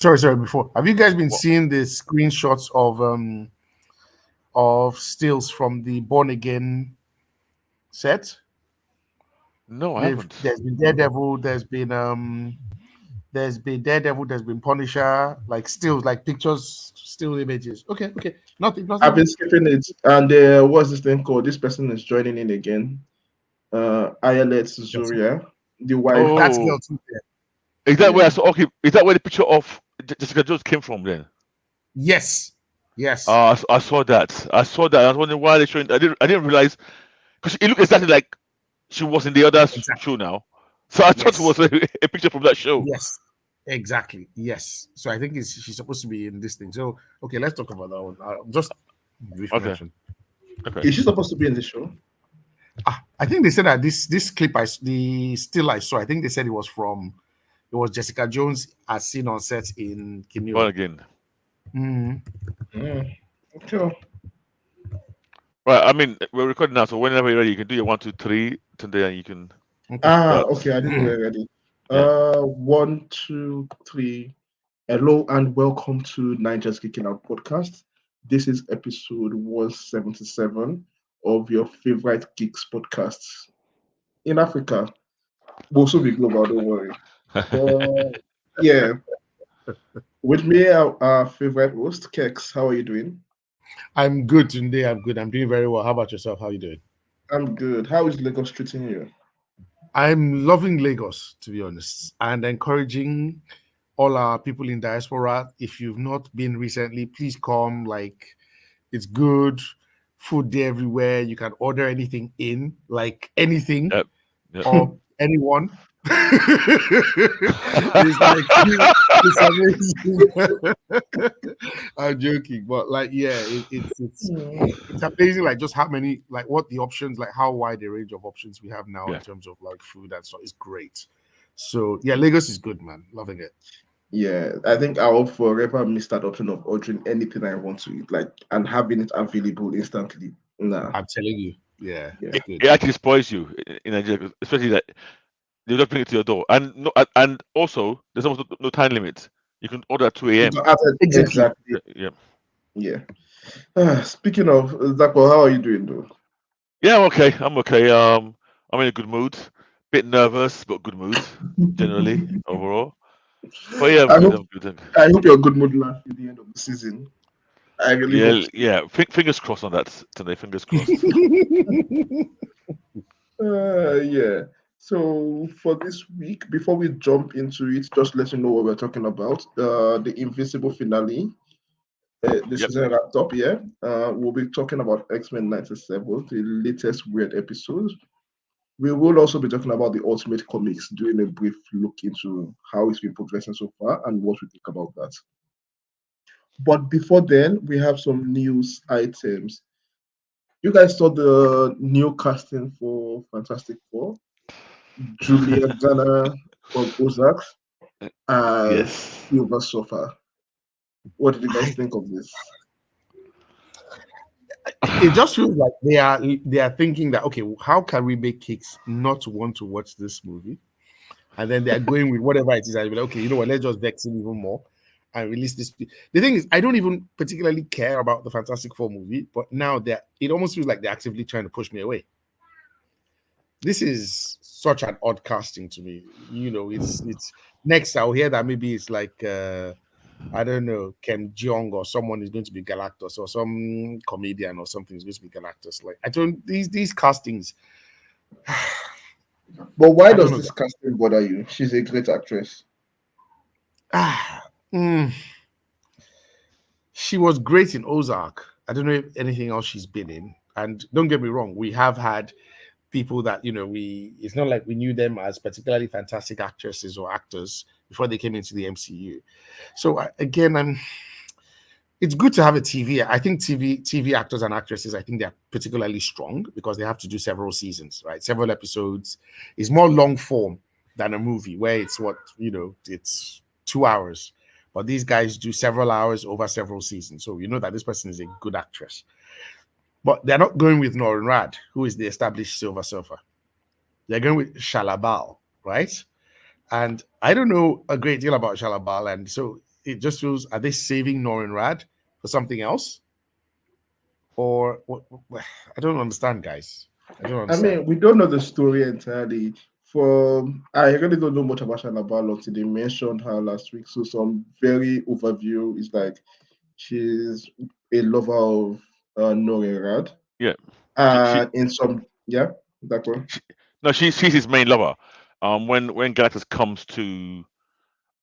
Sorry. Before, have you guys been What? seeing the screenshots of stills from the Born Again set? No, I haven't. There's been Daredevil, there's been Daredevil, there's been Punisher, like stills, like pictures, still images. Okay. I've Nothing. been skipping it, and what's this thing called? This person is joining in again. Ayelet That's, Zuria, the wife. that's girl Oh, too. There. is that where I Yeah. saw? Okay, is that where the picture of Jessica Jones came from then? Yes. Yes. I saw that. I saw that. I was wondering why they showing. I didn't realize because it looked exactly like she was in the other Exactly. show now. So I thought it Yes. was a picture from that show. Yes. Exactly. Yes. So I think she's supposed to be in this thing. So okay, let's talk about that one. Just brief Okay. mention. Okay. Is she supposed to be in the show? I think they said that this clip the still I saw. I think they said it was Jessica Jones as seen on set in Born Kineo. again. Mm. Mm. Sure. Right. I mean, we're recording now, so whenever you're ready, you can do your 1, 2, 3 today, and you can Okay. start. Okay. I didn't know we're ready. Yeah. 1, 2, 3. Hello and welcome to Naija's Geeking Out podcast. This is episode 177 of your favorite geeks podcasts in Africa. We'll also be global, don't worry. But yeah, with me, our favorite host, Kex. How are you doing? I'm good today. I'm good. I'm doing very well. How about yourself? How are you doing? I'm good. How is Lagos treating you? I'm loving Lagos, to be honest, and encouraging all our people in diaspora. If you've not been recently, please come. Like, it's good. Food there everywhere. You can order anything in, like anything Yep. Yep. or anyone. It's like it's amazing. I'm joking, but like, yeah, it's amazing. Like, just how many, like, what the options, like, how wide a range of options we have now in Yeah. terms of like food and stuff is great. So yeah, Lagos is good, man. Loving it. Yeah, I think I will forever miss that option of ordering anything I want to eat, like, and having it available instantly. Nah, I'm telling you, yeah, yeah. it's It good. actually spoils you in Nigeria, especially that they don't bring it to your door, and no, and also there's almost no time limit. You can order at 2 a.m. Exactly. Exactly. Yeah. Yeah. Speaking of Zako, how are you doing, though? Yeah, I'm okay. I'm okay. I'm in a good mood. Bit nervous, but good mood generally overall. But yeah, I'm I good. hope I'm good. I hope your good mood lasts till the end of the season. I really hope Yeah, so. yeah. Fingers crossed on that today. Fingers crossed. Yeah. So for this week, before we jump into it, just let you know what we're talking about. The Invincible finale. This Yep. is a wrapped up, yeah. We'll be talking about X-Men 97, the latest weird episode. We will also be talking about the Ultimate Comics, doing a brief look into how it's been progressing so far and what we think about that. But before then, we have some news items. You guys saw the new casting for Fantastic Four, Julia Garner from Ozark as Yes. Silver Surfer. What did you guys I, think of this? it just feels like they are thinking that, okay, how can we make kids not want to watch this movie? And then they are going with whatever it is. And be like, okay, you know what? Let's just vex him even more and release this. The thing is, I don't even particularly care about the Fantastic Four movie, but now it almost feels like they're actively trying to push me away. This is such an odd casting to me. You know, it's next I'll hear that maybe it's like I don't know, Ken Jeong or someone is going to be Galactus or some comedian or something is going to be Galactus. Like, I don't, these castings, But why I don't does know. this casting bother you? She's a great actress. Ah, mm, she was great in Ozark. I don't know if anything else she's been in. And don't get me wrong, we have had people that, you know, it's not like we knew them as particularly fantastic actresses or actors before they came into the MCU. So again, it's good to have a TV. I think TV actors and actresses, I think they're particularly strong because they have to do several seasons, right? Several episodes. It's more long form than a movie where it's it's 2 hours. But these guys do several hours over several seasons. So you know that this person is a good actress. But they're not going with Norrin Rad, who is the established Silver Surfer. They're going with Shalla, right? And I don't know a great deal about Shalla, and so it just feels, are they saving Norrin Rad for something else? Or I don't understand, guys. I don't I understand. mean, we don't know the story entirely. I really don't know much about Shalla until they mentioned her last week. So some very overview is like she's a lover of Norrin Rad. Yeah. She In some, yeah, that one. She, no, she's his main lover. When Galactus comes to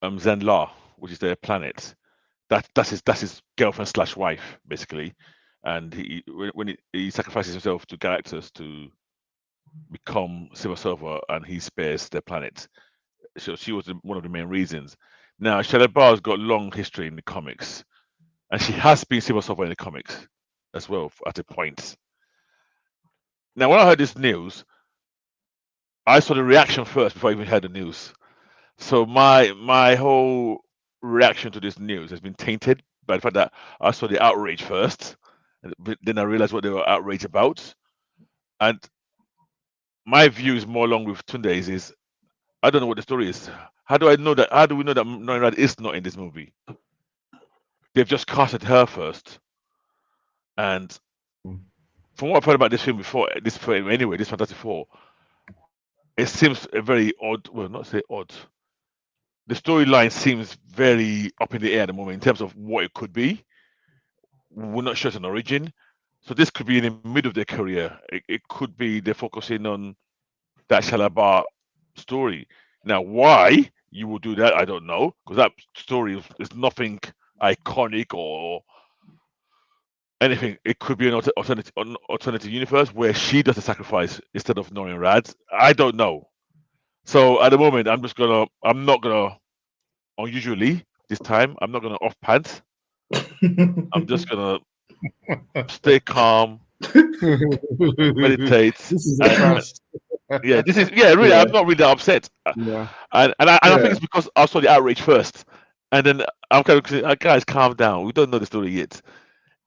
Zenla, which is their planet, that's his girlfriend slash wife basically, and he sacrifices himself to Galactus to become Silver Surfer, and he spares their planet. So she was one of the main reasons. Now, Shalla Bar's got long history in the comics, and she has been Silver Surfer in the comics as well at a point. Now, when I heard this news, I saw the reaction first before I even heard the news. So my whole reaction to this news has been tainted by the fact that I saw the outrage first, and then I realized what they were outraged about. And my view is more along with Tunde's is I don't know what the story is. How do I know that? How do we know that Noirad is not in this movie? They've just casted her first, and from what I've heard about this film before, this film anyway, this Fantastic Four, it seems a very odd. Well, not say odd. The storyline seems very up in the air at the moment in terms of what it could be. We're not sure it's an origin. So this could be in the middle of their career. It could be they're focusing on that Shalabar story. Now, why you will do that, I don't know, because that story is nothing iconic or anything. It could be an alternative universe where she does the sacrifice instead of Norrin Rad. I don't know. So at the moment, I'm not gonna, unusually this time, I'm not gonna off pants. I'm just gonna stay calm, meditate, This is a and first. yeah, this is yeah. Really, Yeah, I'm not really that upset, Yeah. and I think yeah. it's because I saw the outrage first, and then I'm kind of saying, guys, calm down. We don't know the story yet,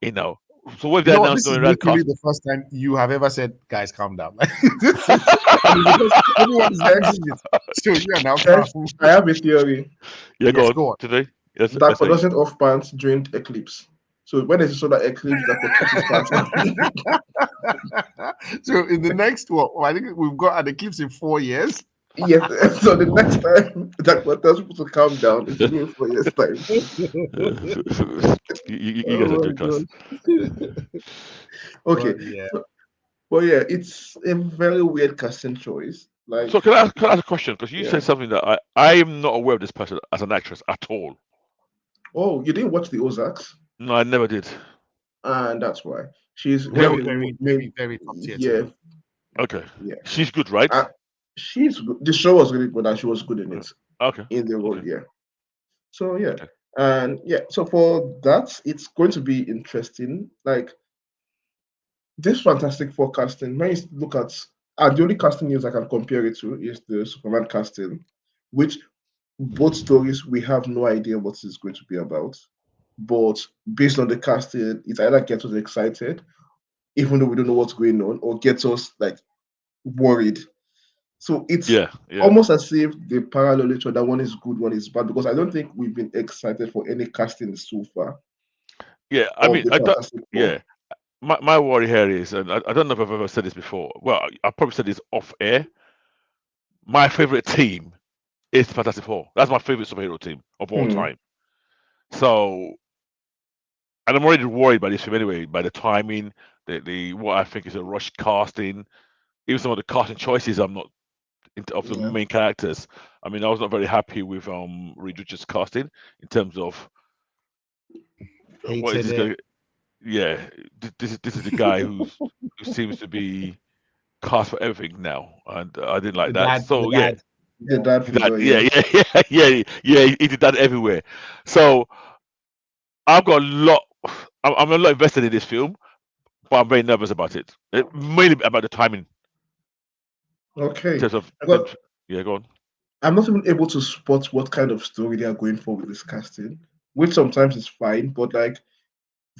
you know. So what if You they know what? announced This is during Red literally Cast? the first time you have ever said, "Guys, calm down." Like this is, and it's because everyone is using it. So you are now calm. I have a theory Yeah, go Yes, on go on. today. Yes, that let's say. doesn't off pants during eclipse. So when there's a solar eclipse, that keeps his pants on. So in the next what? I think we've got an eclipse in 4 years. Yes. So the next time that what tells people to calm down, it will be in 4 years' time. You guys are Oh my jokers. god. Okay. But yeah. So, well, yeah, it's a very weird casting choice. Like, So can I ask a question? Because you yeah. said something that I am not aware of this person as an actress at all. Oh, you didn't watch the Ozarks, No, I never did. and that's why she's one of Very, Who? the very, main. very, very top tier Yeah, TV. Okay, yeah. she's good, right? She's good. The show was really good, and she was good in it Okay, in the role. okay, Yeah. So yeah, okay. and yeah. So for that, it's going to be interesting. Like this Fantastic Four casting. When you look at, and the only casting news I can compare it to is the Superman casting, which both stories we have no idea what it's going to be about. But based on the casting, it either gets us excited, even though we don't know what's going on, or gets us like worried. So it's Yeah, yeah, almost as if they parallel each other. One is good, one is bad, because I don't think we've been excited for any casting so far yeah. I of mean, the I don't. Fantastic Four. Yeah, my worry here is, and I don't know if I've ever said this before. Well, I probably said this off air. My favorite team is Fantastic Four. That's my favorite superhero team of all Hmm. time. So, and I'm already worried by this film anyway, by the timing, the what I think is a rush casting, even some of the casting choices. I'm not of the Yeah. main characters. I mean, I was not very happy with Reed Richards' casting in terms of what is Hated this it. guy? Yeah, this is the guy who seems to be cast for everything now, and I didn't like The that. dad, the So yeah, dad. The Yeah. dad he did that. figure, Yeah, yeah. yeah, yeah. He did that everywhere. So I've got a lot. I'm a lot invested in this film, but I'm very nervous about it. Mainly about the timing in Okay. terms of them. Because Yeah, go on. I'm not even able to spot what kind of story they are going for with this casting, which sometimes is fine, but like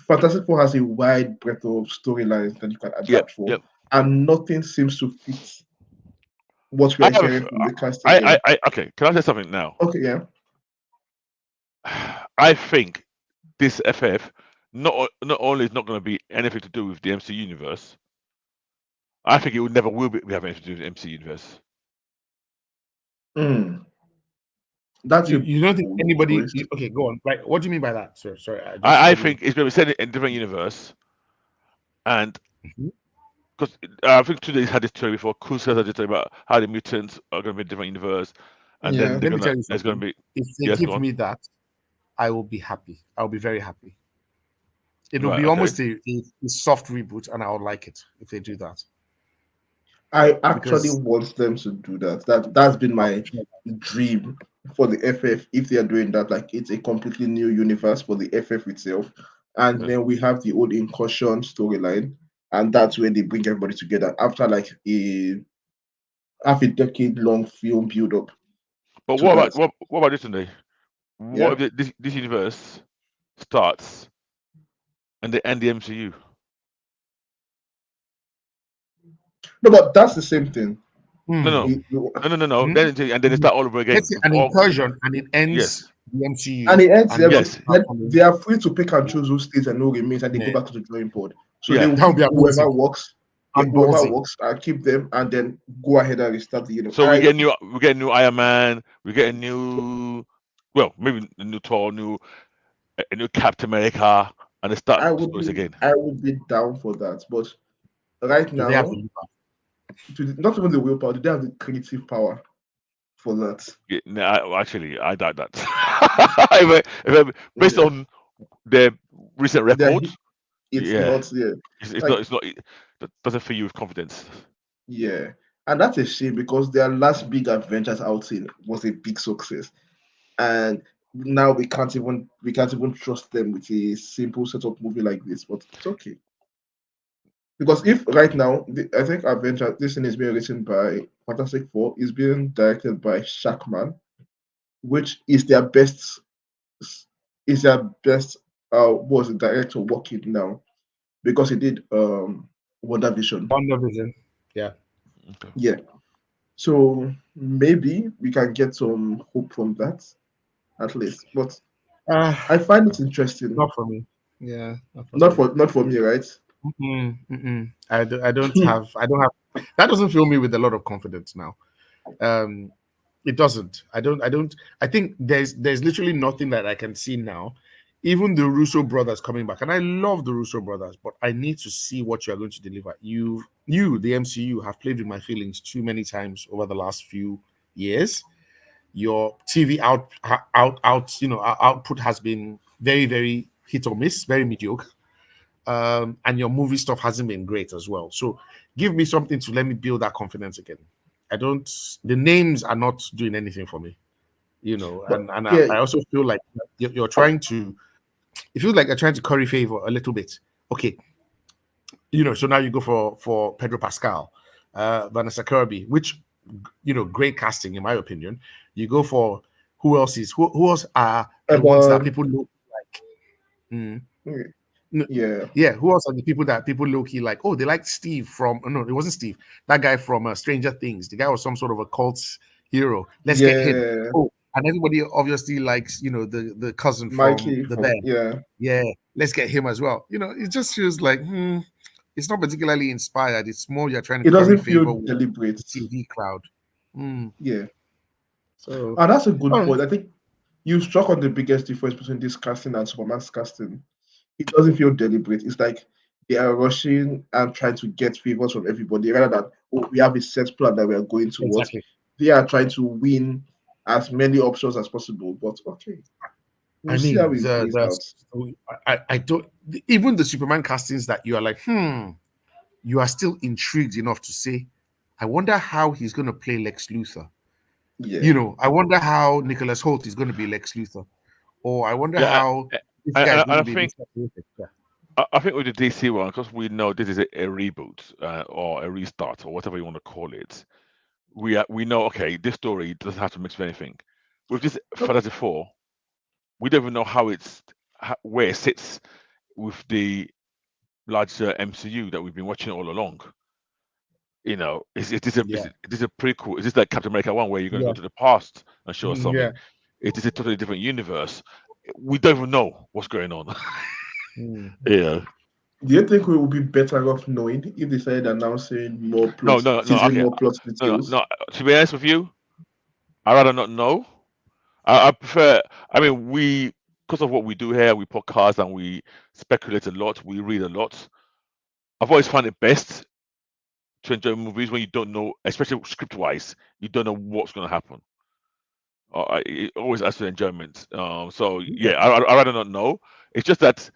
Fantastic Four has a wide breadth of storylines that you can Yeah, adapt for, yeah. and nothing seems to fit what we I are hearing have. from the casting. Yeah. Okay. Can I say something now? Okay. Yeah. I think this FF not only is not going to be anything to do with the MC universe. I think it would never will be have anything to do with the MC universe. Mm, that's a You don't think bold anybody? choice. Okay, go on. Like, what do you mean by that, sir? Sorry, I just I let me. think it's going to be set in a different universe, and Mhm. because I think today had this story before. Cool says I just talking about how the mutants are going to be a different universe, and then Yeah. they're Let me gonna tell you there's going something. to be If they yes, go give on. me that, I will be happy. I'll be very happy. It'll Right, be okay. almost a soft reboot, and I'll like it if they do that I actually because want them to do that. That's been I my prefer dream for the FF. If they are doing that, like it's a completely new universe for the FF itself, and Yes. then we have the old incursion storyline, and that's where they bring everybody together after like a half a decade long film build up But to that. what about this today? What Yeah. if this universe starts and they end the MCU? No, but that's the same thing. No, that. no, It- no. Hmm. Then they start all over again. Let's say an Or incursion and it ends yes, the and MCU it ends and there, nothing but yes, has then come they in. are free to pick and choose who stays and who remains, and they go Yeah, back to the drawing board. So they yeah. will that would pick be whoever amazing works, yeah, and whoever ballsy. works, and keep them, and then go ahead and restart the universe. So we get a new Iron Man, we get a new, well, maybe a new Thor, a new Captain America, and they start I the would stories be, again. I would be down for that. But right Do they have now, the not even the willpower, they have the creative power for that. Yeah, no, actually, I doubt that. Based Yeah, on their recent they're, record, it's yeah, not there. it's Like, not that doesn't fill you with confidence. yeah, and that's a shame because their last big Avengers outing was a big success, and now we can't even trust them with a simple setup movie like this. But it's okay because if right now I think Avengers this thing is being written by Fantastic Four is being directed by Shackman, which is their best was the director working now because he did Wonder Vision. WandaVision? Yeah. Okay. Yeah. So maybe we can get some hope from that at least. But Uh, I find it interesting. not for me. Yeah, not for Not me. for not for me, right? Mm-mm, mm-mm. I don't have. I don't have. That doesn't fill me with a lot of confidence now. Um, it doesn't. I don't. I think there's literally nothing that I can see now. Even the Russo brothers coming back, and I love the Russo brothers, but I need to see what you are going to deliver. The MCU, have played with my feelings too many times over the last few years. Your TV output has been very, very hit or miss, very mediocre, and your movie stuff hasn't been great as well. So give me something to let me build that confidence again. I don't. The names are not doing anything for me, But and yeah, I also feel like you're trying to. It feels like you're trying to curry favor a little bit. Okay, so now you go for Pedro Pascal, Vanessa Kirby, which great casting in my opinion. You go for who else are the ones that about people look like? Mm, yeah, yeah, who else are the people that people low key like? Oh, they like Steve from no, it wasn't Steve. That guy from Stranger Things. The guy was some sort of a cult hero. Let's get him. yeah, Oh, and everybody obviously likes the cousin from Mikey the Bear. from yeah. Yeah, let's get him as well. It just feels like it's not particularly inspired. It's more you're trying to It curry doesn't feel favor with deliberate. the TV crowd. Hmm. Yeah, So, and that's a good oh, point. I think you struck on the biggest difference between this casting and Superman's casting. It doesn't feel deliberate. It's like they are rushing and trying to get favors from everybody rather than we have a set plan that we are going towards. exactly. They are trying to win as many options as possible. But okay, we'll I see how mean, it plays out. I don't even the Superman castings that you are like, you are still intrigued enough to say, I wonder how he's going to play Lex Luthor. Yeah. I wonder how Nicholas Holt is going to be Lex Luthor, or I wonder Yeah, how this guy is going I to be think Mr. Terrific. Yeah, I think with the DC one, because we know this is a reboot or a restart or whatever you want to call it. We know okay, this story doesn't have to mix with anything. With this Nope. Fantasy Four, we don't even know where it sits with the larger MCU that we've been watching all along. yeah, is this a prequel? Is this like Captain America 1 where you're going to go yeah, to the past and show us yeah. something? It is a totally different universe. we don't even know what's going on. Mm. Yeah. Do you think we would be better off knowing if they started announcing more No, plot, no, no. teasing Okay. more plot No, no, details? no. To be honest with you, I rather not know. I prefer. I mean, because of what we do here, we podcast and we speculate a lot. We read a lot. I've always found it best to enjoy movies when you don't know, especially script wise, you don't know what's going to happen. It always adds to enjoyment. So yeah, Yeah. I rather not know. It's just that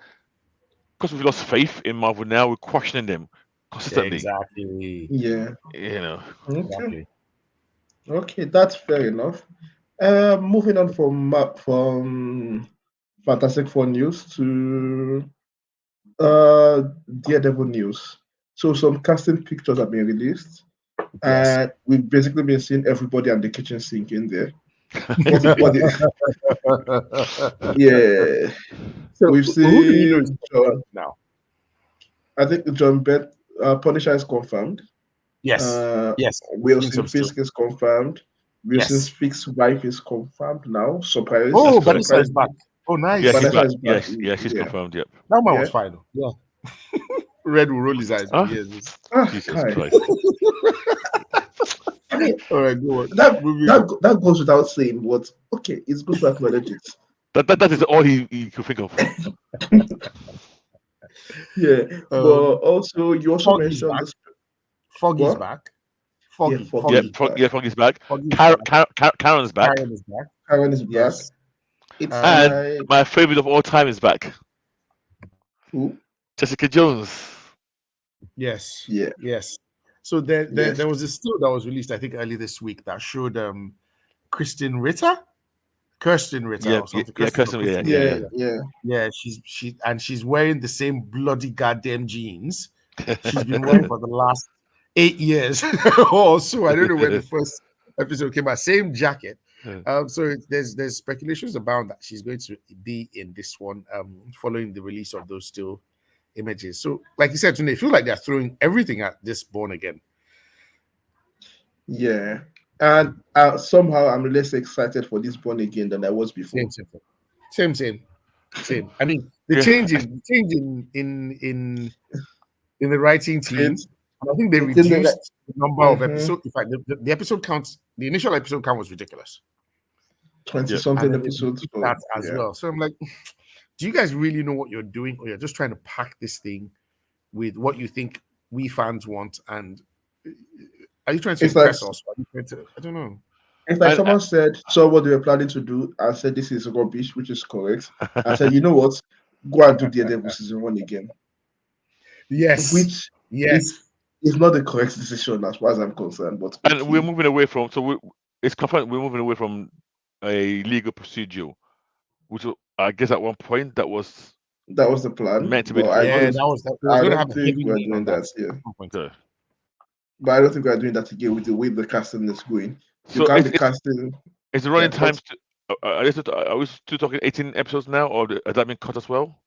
because we've lost faith in Marvel now, we're questioning them consistently. Exactly. Yeah. You know. Okay. Exactly. Okay, that's fair enough. Moving on from Fantastic Four news to Daredevil news. So some casting pictures have been released, Yes. and we've basically been seeing everybody and the kitchen sink in there. What yeah, So we've who do we know is seen coming out John. now? I think John Bent, Punisher is confirmed. Yes. Uh, Yes. We've seen Wilson some still. Fisk is confirmed. Wilson Yes. Fisk's wife is confirmed now. That's Oh, correct. Vanessa is back. Surprisingly, Oh, Yeah, she's nice. Vanessa back. is back. Yes, yeah, she's Yeah, confirmed. Yep. That one yeah. was fine. Yeah. Red will roll his eyes when Huh? he hears this. Ah, Jesus Kai. Christ. I mean, All right, go on. that Moving on. that goes without saying, but okay, it's good to acknowledge it. That is all he could think of. Yeah, but Um, also you also Foggy's mentioned back. this. Foggy's What? back. Yeah, Foggy. Foggy Yep. is Foggy. back. Yeah, Foggy's back. Foggy's back. Karen's back. Karen is back. Karen is back. Yes. It's And Um. like my favorite of all time is back. who? Jessica Jones. Yes. Yeah, Yes. So there yes, was a still that was released, I think, early this week that showed Kristen Ritter, Kirsten Ritter Yeah, or yeah, something. yeah, Kirsten or Kirsten. Yeah, Kristen yeah, Ritter. yeah, yeah. yeah. Yeah, she's wearing the same bloody goddamn jeans she's been wearing for the last 8 years or so. I don't know when the first episode came out. Same jacket. So there's speculations about that she's going to be in this one, following the release of those still images. So, like you said, Tune, I feel like they're throwing everything at this Born Again. Yeah. And somehow I'm less excited for this Born Again than I was before. Same, same, same. I mean, Yeah. the change in the writing team. It's And I think they it's in the reduced the number of mm-hmm, episodes. In fact, the episode counts, the initial episode count was ridiculous. 20 Yeah. And something then they episodes reduced for that as yeah. well. So I'm like, do you guys really know what you're doing? Or you're just trying to pack this thing with what you think we fans want? And are you trying to It's like impress us? Or are you trying to, I don't know. it's like And someone said, saw what they were planning to do and said this is rubbish, which is correct. I said, you know what? Go and do Daredevil season one again. Yes. Which Yes. is not the correct decision as far as I'm concerned, but and we're okay. moving away from. It's confirmed we're moving away from a legal procedure, I guess at one point that was That was the plan, meant to be the but I Yeah, framework. don't that was that. It was I going to don't have a think heavy we're lean doing on that that, at yeah. some point. So, But I don't think we're doing that again with the way the casting is going. You so can't be it's casting it's the yeah, running but times. Are we still talking 18 episodes now, or has that been cut as well?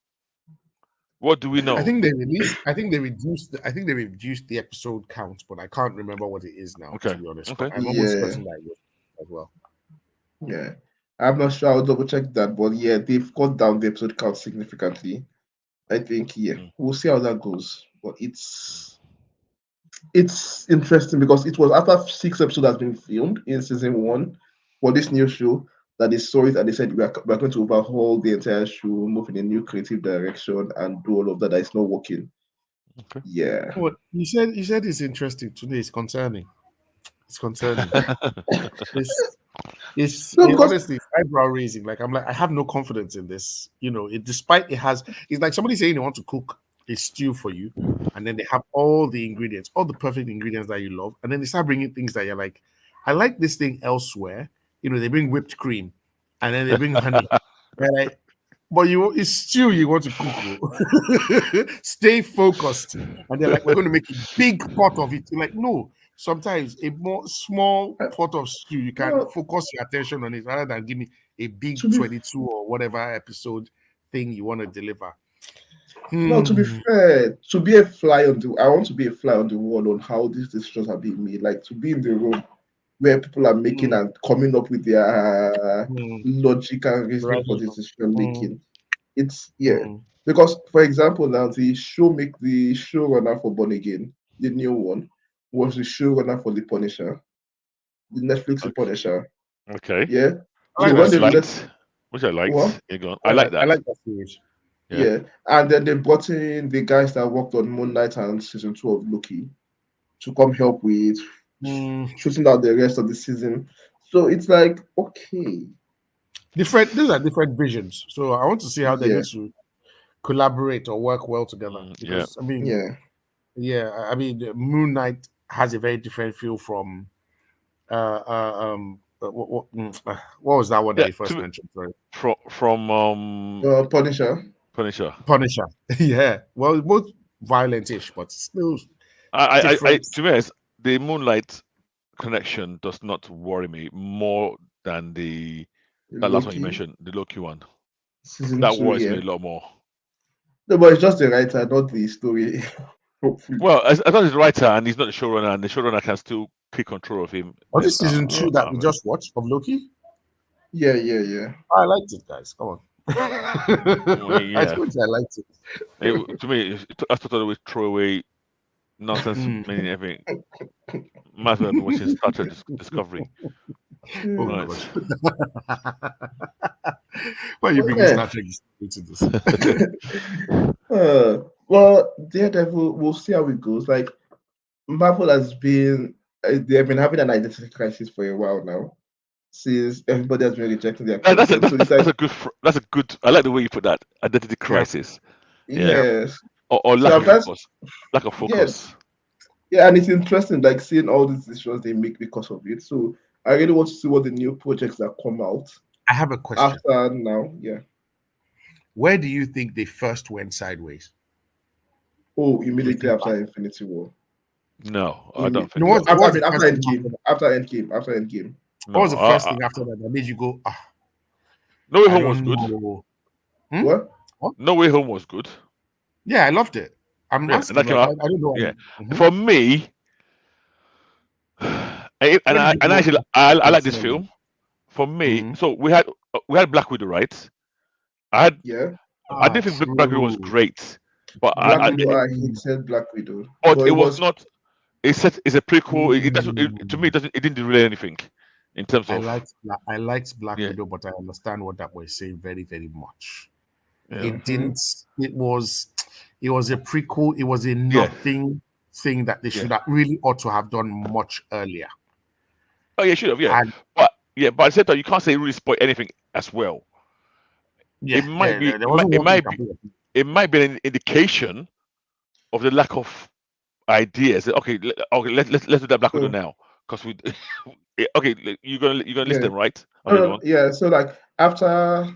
What do we I know? think they released. I think they reduced. I think they reduced the episode count, but I can't remember what it is now, to Okay, be honest. But okay. I'm almost yeah, certain that it was as well. yeah. I'm not sure. I'll double check that, but yeah, they've cut down the episode count significantly. I think yeah, Mm, we'll see how that goes. But it's interesting because it was after 6 episodes has been filmed in season one for this new show that they saw it and they said we're going to overhaul the entire show, move in a new creative direction, and do all of that. That is not working. okay. Yeah. What you said is interesting today. It's concerning. It's concerning. No, because Honestly, it's eyebrow raising. Like I'm like I have no confidence in this. Despite it has. It's like somebody saying they want to cook a stew for you, and then they have all the ingredients, all the perfect ingredients that you love, and then they start bringing things that you're like, I like this thing elsewhere. They bring whipped cream, and then they bring honey. And like, but it's stew you want to cook. Oh. Stay focused. And they're like, we're going to make a big pot of it. You're like, no. Sometimes a more small uh, pot of stew, you can well, focus your attention on it rather than give me a to big be 22 or whatever episode thing you want to deliver. no, to be Hmm. fair, to be a fly on the I want to be a fly on the wall on how these decisions are being made. Like to be in the room where people are making Mm, and coming up with their mm, logic and reasoning right. for decision Mm, making. It's yeah. mm, Because for example now the showrunner for Born Again, the new one, was the showrunner for The Punisher, the Netflix The Okay. Punisher. Okay. Yeah. I So like Which that when I they series. let liked. Which I what? liked. Yeah, go on. I Yeah, like I that. like that series. Yeah. Yeah. And then they brought in the guys that worked on Moon Knight and season 2 of Loki to come help with Mm, shooting out the rest of the season. So it's like, okay, different. Those are different visions. So I want to see how they're yeah, going to collaborate or work well together. Yeah. Because I mean, yeah. yeah, I mean, the Moon Knight has a very different feel from what was that one that Yeah. you To first me, mentioned? Sorry, from Punisher. Punisher. Punisher. Yeah, well, both violent-ish, but still I different. to be honest, the Moonlight connection does not worry me more than the that last one you Loki mentioned, the Loki one. season That 2, worries me yeah. a lot more. No, but it's just the writer, not the story. Hopefully. Well, as long as he's the writer and he's not the showrunner, and the showrunner can still take control of him, Was then this season two that we I'm in. just watched of Loki? Yeah, yeah, yeah. I liked it, guys. Come on. Well, I yeah. told you I liked it. To me, I thought it was throwaway nonsense, Mm. meaning everything. Might as well have been watching Star Trek Discovery. Oh Hmm. Right. God. Why are you But bringing yeah. Star Trek into this? Well, Daredevil, we'll see how it goes. Like Marvel has been, they've been having an identity crisis for a while now, since everybody has been rejecting their That's a content. So it's like, that's a good. I like the way you put that. Identity Yeah, crisis. Yeah. yeah. yes. Or So lack of sometimes, focus. Lack of yeah, focus. yeah, and it's interesting, like seeing all these decisions they make because of it. So I really want to see what the new projects that come out I have a question. after now. Yeah. Where do you think they first went sideways? Oh, If you immediately think after back, Infinity War. No, I don't you know, think so. After, I what's the mean, after first thing after Endgame, that? after Endgame. What No. was the first thing after that that made you go, ah, No Way I Home was don't good. know? Hmm? What? What? No Way Home was good. Yeah, I loved it. I'm Yeah, and asking, that came like, out. I don't know. Yeah. Mhm. For me, Where did you and go actually, I in the like this cinema? film. For me, Mhm. so we had Black Widow, right? I had Yeah. I Ah, didn't think Black Widow was true. great, but Black Widow, I Mm, hated Black Widow, but but it it was was not. It's a prequel. It doesn't. To me, mm. it didn't do really anything in terms of I liked Black yeah, Widow, but I understand what that was saying very, very much. yeah, It mhm. didn't. It was a prequel. It was a yeah, nothing thing that they yeah. should have really ought to have done much earlier. Oh yeah, should have, yeah. And But at the same time, you can't say it really spoil anything as well. yeah, there wasn't It one thing you might can be, put. it might be an indication of the lack of ideas. Okay, let's do that Black Widow So now, because we. Okay, you're gonna list yeah, them, right? no, Okay, go no, on. yeah. So like after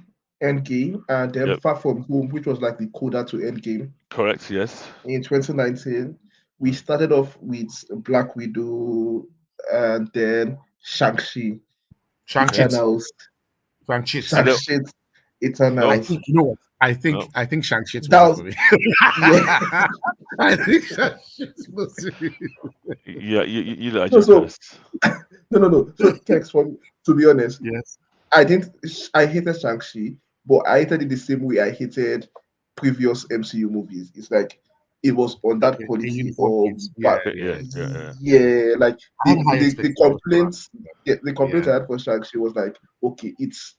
Endgame and then Yep, Far From Home, which was like the coda to Endgame correct. Yes. in 2019, we Mm. started off with Black Widow and then Shang-Chi, Shang-Chi, Okay. Eternals, Shang-Chi. And then Shang-Chi, no, I Eternals. think you know what. no. I think Shang-Chi was That it was for me. yeah. I think Shang-Chi was it. Yeah, you like No, so Joker's. no. So Kex, for me, to be honest, Yes. I didn't. I hated Shang-Chi, but I hated it the same way I hated previous MCU movies. It's like it was on that Okay. A quality uniform of, piece. Yeah, but Okay, yeah, yeah, yeah, yeah. yeah, like I had high the expectations for that. complaints, yeah, the complaint Yeah, I had for Shang-Chi was like, okay, it's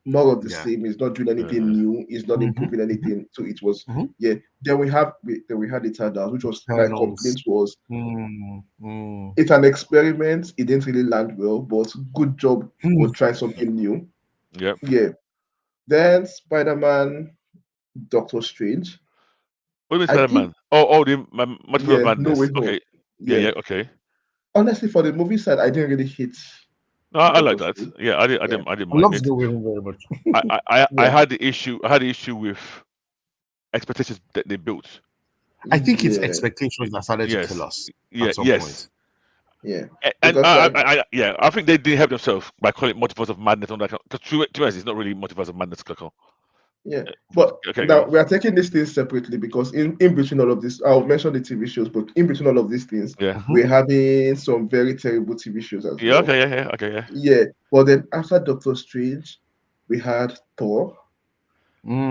more of the yeah. same. It's not doing Yeah, anything yeah. new. It's not Mm-hmm, improving mm-hmm, anything. So it was mm-hmm. yeah. Then we had Eternals, which was my Eternals. complaint was Mm, mm. it's an experiment. It didn't really land well, but good job Hmm. for trying something new. Yep. Yeah. Then Spider-Man, Doctor Strange. What do you mean I Spider think Man? Oh, the Multiverse of yeah, No Way Madness. Home. Okay. Yeah, Yeah. yeah. Okay. Honestly, for the movie side, I didn't really hit No, I like Doctor that. Strange. Yeah, Yeah. I didn't I mind love it. No Way Home very much. I Yeah. had the issue. I had the issue with expectations that they built. I think it's Yeah. expectations that started to kill Yes. us Yeah. at some point. Yes. Yeah. And Because like yeah, I think they did help themselves by calling it multiverse of madness on that. Because to be honest, it's not really multiverse of madness, Coco. Yeah, For, but okay, go now on. we are taking these things separately because in between all of this, I'll mention the TV shows, but in between all of these things, Yeah. Mhm. we're having some very terrible TV shows as Yeah. well. Okay. Yeah. Yeah. Okay. Yeah. Yeah, but then after Doctor Strange, we had Thor,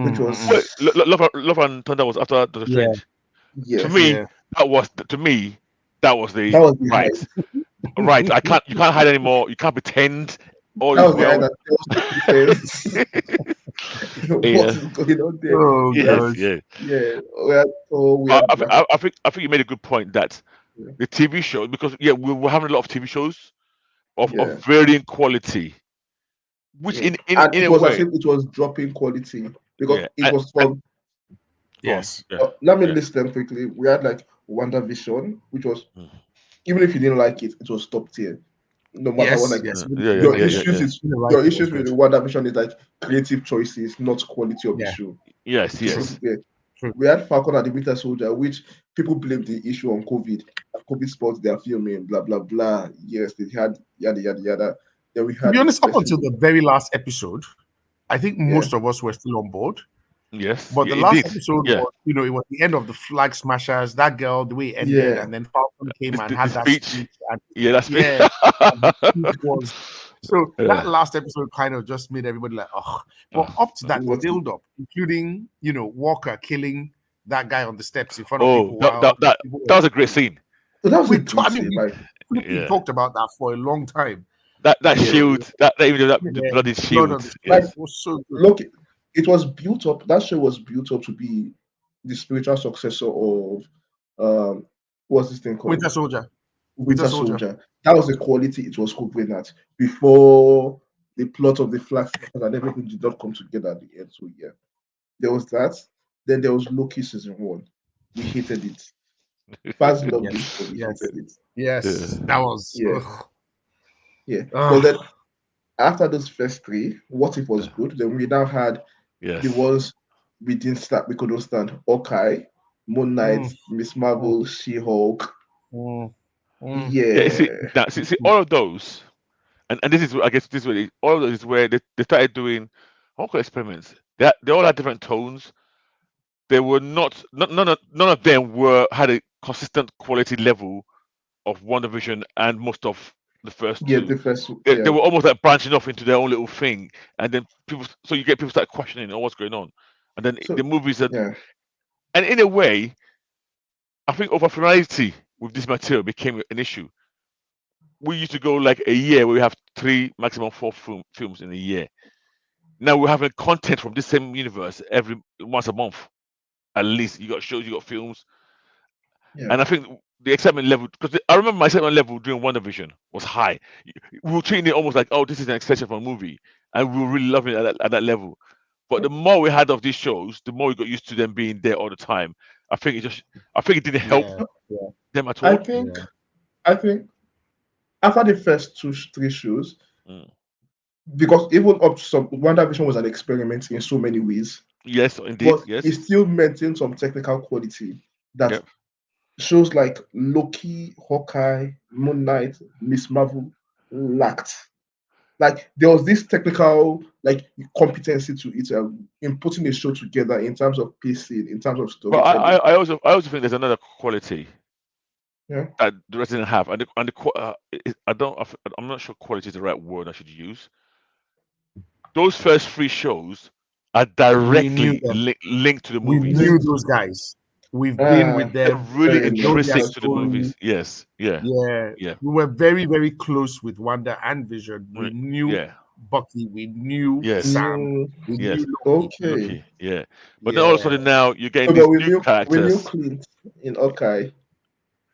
which Wait, Mm-mm. was Love and Thunder was after Doctor Yeah, Strange. To yes, me, yeah. that was the that was the right. height. Right. You can't hide anymore. You can't pretend all That is was the height well. that there was no defense. What Yeah. is going on there? Oh We had, Yes. gosh. Yeah. yeah, we had Thor, we had Black. I think you made a good point that the TV show, because yeah, we were having a lot of TV shows of Yeah, varying quality, which yeah, and in it a was as way, if it was dropping quality because yeah, it was and from. go on, Yes. yeah, Let me yeah, list them quickly. We had like WandaVision, which was, mm, even if you didn't like it, it was top tier. No matter what, Yes. like Yes. yeah, yeah, your yeah, Everything yeah, issues yeah. is in the right your was issues with good. WandaVision is like creative choices, not quality of the Yeah. show. Yes, True. yes. Yeah. True. We had Falcon and the Winter Soldier, which people blame the issue on COVID. COVID spots they are filming, blah blah blah. Yes, they had yada yada yada. Then we To be had the honest, up special. until the very last episode, I think Yeah, most of us were still on board. Yes, But yeah, the last indeed. episode Yeah, was, it was the end of the Flag Smashers. That girl, the way it ended, yeah, and then Falcon came and the had that speech. speech, and Yeah, that's me. yeah, and the speech was so. That Yeah. last episode kind of just made everybody like, oh. But up to that, the what? build up, including Walker killing that guy on the steps in front of Oh, people while people that were was a great scene. So that was a I great mean, scene. we Like, flipping Yeah, talked about that for a long time, that and yeah, shield, that even that the yeah, bloody the blood shield. on the like steps was so good. look, it was built up. That show was built up to be the spiritual successor of what's this thing called? Winter Soldier, Winter Winter Soldier. Soldier. That was the quality it was covering at before the plot of the Flag Smashers and everything did not come together at the end. So yeah, there was that. Then there was Loki season one. We hated it. Fans loved it, Yes, but we yes, hated it. yes. Yeah. That was. Yeah, Ugh. yeah. But then Ah, after those first three, what if was Yeah. good? Then we now had the Yes. ones we didn't start, we couldn't stand. Hawkeye, Moon Knight, mm, Miss mm, Marvel, She-Hulk. mm, mm. Yeah. You see, Yeah, now, see all of those, and this is I guess this way. All of those is where they started doing uncle experiments. They all had different tones. They were none of them were had a consistent quality level of One Division and most of the first yeah, two. the first, They yeah. were almost like branching off into their own little thing, and then so you get people start questioning, oh, what's going on, and then the So movies are, yeah, and in a way, I think over familiarity with this material became an issue. We used to go like a year where we have three, maximum four films in a year. Now we're having content from this same universe every once a month at least. You got shows, you got films, yeah. and I think the excitement level, because I remember my excitement level during WandaVision was high. We were treating it almost like, oh, this is an extension of a movie, and we were really loving it at that level. But the more we had of these shows, the more we got used to them being there all the time. I think it didn't help Yeah, yeah, them at I all. think, yeah. I think after the first two, three shows, Mm. because even up to some, WandaVision was an experiment in so many ways, Yes, indeed. but it Yes. still maintained some technical quality that Yep. shows like Loki, Hawkeye, Moon Knight, Miss Marvel lacked. Like there was this technical like competency to it in putting a show together in terms of pacing, in terms of But storytelling. I also think there's another quality Yeah, that the rest didn't have, and I don't I'm not sure quality is the right word I should use. Those first three shows are We knew directly them. linked to the We movies. knew those guys. We've been with They're them. really very We know much. their intrinsic to the story. movies. Yes. Yeah. Yeah, Yeah. we were very, very close with Wanda and Vision. We Mm, knew yeah. Bucky. We knew Yes. Sam. Mm, We Yes. knew Loki. okay. Lucky. Yeah. But then all of a Yeah. sudden now you're getting No, but these new we knew characters. Clint in Hawkeye,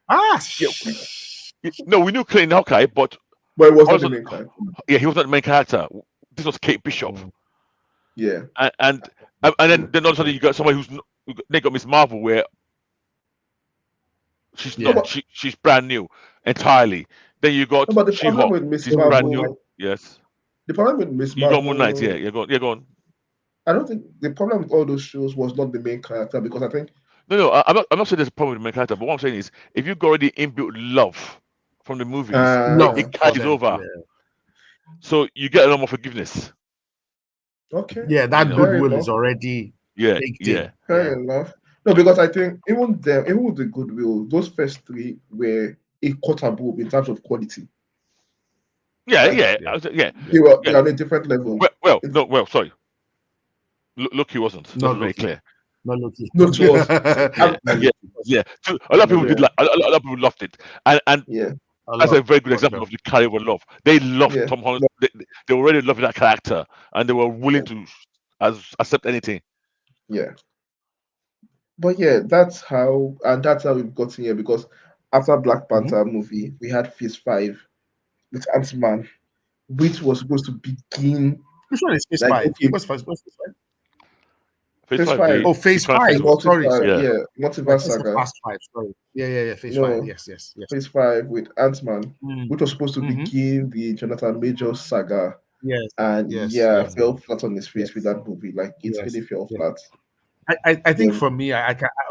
Ah, Yeah. No, we knew Clayton Hawkeye, but but it was not the also main character. yeah, he was not the main character. This was Kate Bishop, mm, Yeah. and then all of a sudden you got somebody they got Miss Marvel where she's No, not yeah. but she's brand new entirely. Then you no, got but the She problem Hulk, with Miss she's There was brand Moon new. Knight. Marvel, Yes, the problem with Miss you got Moon Knight. Yeah, Marvel, yeah, go on. I don't think the problem with all those shows was not the main character because I think No, I'm not saying there's a problem with the main character, but what I'm saying is if you've got already inbuilt love from the movies, Love it for carries them. over. Yeah. So you get a lot more forgiveness. Okay, Yeah, You that know. fair goodwill is enough. already Yeah, baked yeah, in. Yeah. Fair enough. No, because I think even them, even with the goodwill, those first three were a quarter above in terms of quality. yeah, Like yeah. Yeah. Yeah, Yeah. they yeah. are on a different level. Well, It's no, well, sorry. Look, he wasn't. Let's Not be very Loki. clear. Not Loki. not to us. Yeah, Not yeah, Loki. yeah. So a lot of Not people did Loki. Yeah, like a lot of people loved it, and yeah, A that's lot. a very good But example no. of the carryover love. They loved yeah, Tom Holland. They were already loving that character, and they were willing yeah, to accept anything. yeah. But yeah, that's how we've gotten here because after Black Mhm. Panther movie, we had Phase 5 with Ant-Man, which was supposed to begin Which one is phase like five? okay, What's phase five? Phase Phase five, 5, Oh, the phase final five. phase. the Sorry, multiverse, sorry. Yeah, yeah, I multiverse thought you said saga. fast five. Sorry. Yeah, yeah, yeah. Phase five. No, Yes, yes, yes. Phase 5 with Ant-Man, Mm. which was supposed to Mm-hmm. begin the Jonathan Majors saga. Yes, And yes, yeah, yes, fell flat on his face with yes, that movie. Like it really yes, fell yes. flat. I think Then for me,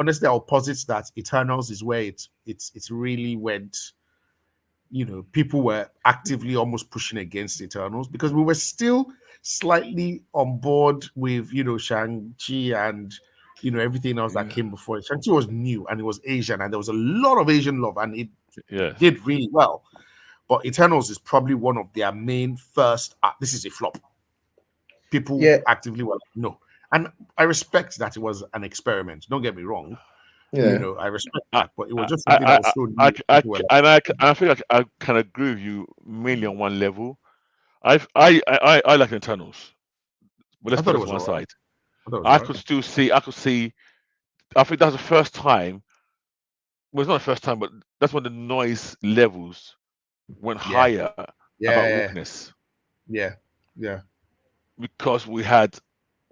honestly, I'll posit that Eternals is where it's really went. People were actively almost pushing against Eternals because we were still slightly on board with Shang-Chi and everything else that yeah, came before it. Shang-Chi was new and it was Asian and there was a lot of Asian love and it yes. did really well. But Eternals is probably one of their main first. This is a flop. People yeah, actively were like, no. And I respect that it was an experiment. Don't get me wrong. yeah, I respect I, that. But it was just something that was so new. People were like, and I feel like I can agree with you mainly on one level. I like Internals, but let's I put thought it this to was one all right. side. I thought it was all I right. could still see. I could see. I think that's the first time. Well, it's not the first time, but that's when the noise levels went Yeah. higher about Yeah. wokeness Yeah. Yeah. because we had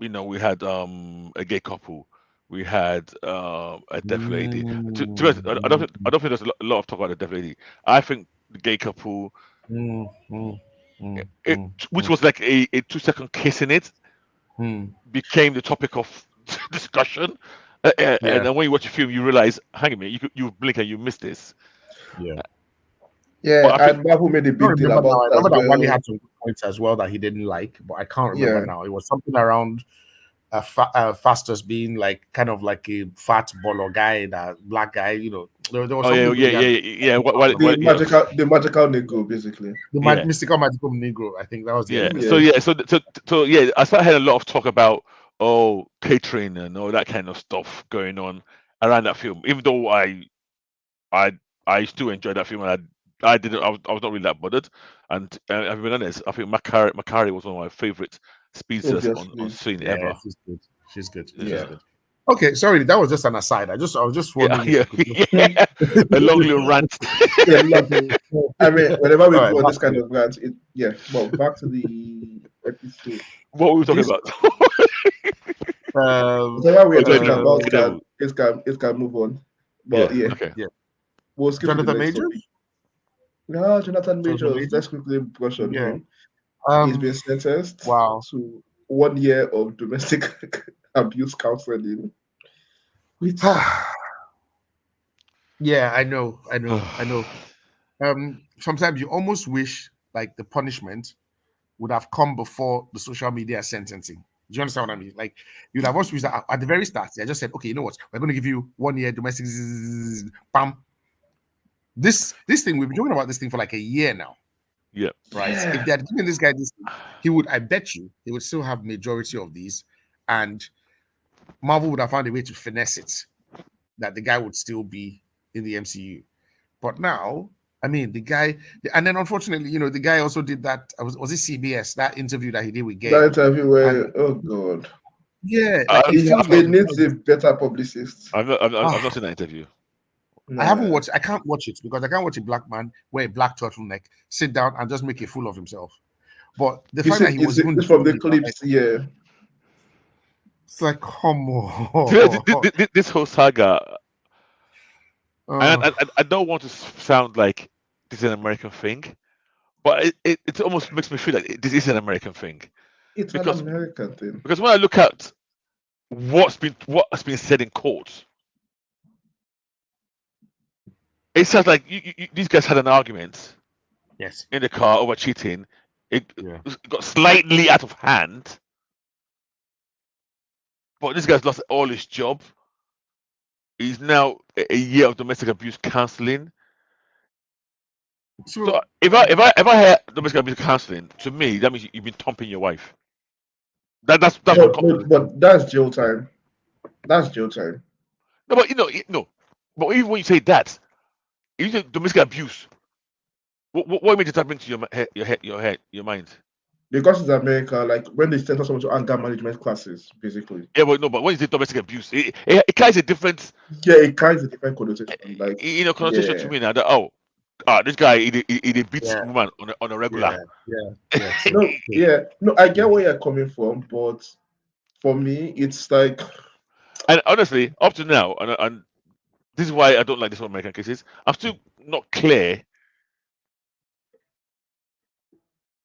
a gay couple, we had a deaf lady. To be honest, I don't think there's a lot of talk about the deaf lady. I think the gay couple, Mm, mm, mm, it, mm, which mm, was like a 2 second kiss in it, mm. became the topic of discussion. And Yeah. then when you watch the film, you realize, hang on a minute, you blink and you miss this. Yeah. yeah. But I think, And Marvel made a I don't big deal remember about now. I it as remember that Wally well. had some good points as well that he didn't like, but I can't remember Yeah, now. It was something around Fastus being like kind of like a fat bolo guy, that black guy. There was oh yeah, something yeah, he yeah, had. yeah. Yeah, the magical Negro, basically. The yeah. mystical magical Negro. I think that was the Yeah. anime. So Yeah, yeah. So yeah. I started hearing a lot of talk about catering and all that kind of stuff going on around that film. Even though I I still enjoyed that film and I didn't. I was not really that bothered. And I've been honest. I think Makari was one of my favorite speedsters on obviously. screen Yeah, ever. she's good. She's good. She's Yeah. Yeah. good. Okay, sorry, that was just an aside. I was just Yeah. wondering if Yeah. you could just. Yeah. A long little rant. Yeah, I mean, whenever we All right, go on back this to kind it. of rant, it yeah. But back to the episode. What were we talking This about? Um, whatever we are Oh, talking about Daredevil. can move on. But Yeah. yeah, Okay. yeah, we'll skip to the Jonathan next topic. Majors. No, Jonathan Jonathan Majors. Let's Majors. quickly brush on Yeah. him. He's Um. been sentenced Wow. to 1 year of domestic abuse counseling, which Yeah, I know. I know. I know. Sometimes you almost wish like the punishment would have come before the social media sentencing. Do you understand what I mean? Like you'd have almost wished that at the very start. I just said, okay, you know what? We're going to give you 1 year domestic. Bam. This thing we've been talking about this thing for like a year now, Yeah. right? If yeah, they had given this guy this, he would. I bet you he would still have majority of these, and Marvel would have found a way to finesse it that the guy would still be in the MCU. But now, I mean, the guy, and then unfortunately, the guy also did that. Was it CBS that interview that he did with that Gail? interview And where oh god, yeah, like I, it he, feels I, he like the needs guy a just. better publicist. I've not Ah, seen that interview. I haven't Nah, watched. I can't watch it because I can't watch a black man wear a black turtleneck, sit down and just make a fool of himself. But the you fact see, that he was even it's from doing the it, I'm like, clips. Yeah, it's like, come This, on. this whole saga, and uh, I don't want to sound like this is an American thing, but it almost makes me feel like this is an American thing it's an because American thing. when I look at what has been said in court, it sounds like these guys had an argument yes, in the car over cheating. It yeah, got slightly out of hand, but this guy's lost all his job. He's now a year of domestic abuse counseling. So So if I hear domestic abuse counseling, to me that means you've been thumping your wife. That's what. But no, but that's jail time. That's jail time. No, but no. But even when you say that, if you say domestic abuse, what made it tap into your mind? Because it's America, like when they send someone to anger management classes, basically. Yeah, but no, but when you say domestic abuse, it carries a different, Yeah, it carries a different connotation. Like, connotation to yeah. me now. That this guy he beats yeah, woman on a regular. yeah, yeah. True. No, True. yeah. No, I get Yeah. where you're coming from, but for me, it's like, And honestly, up to now, and this is why I don't like this one American cases. I'm still not clear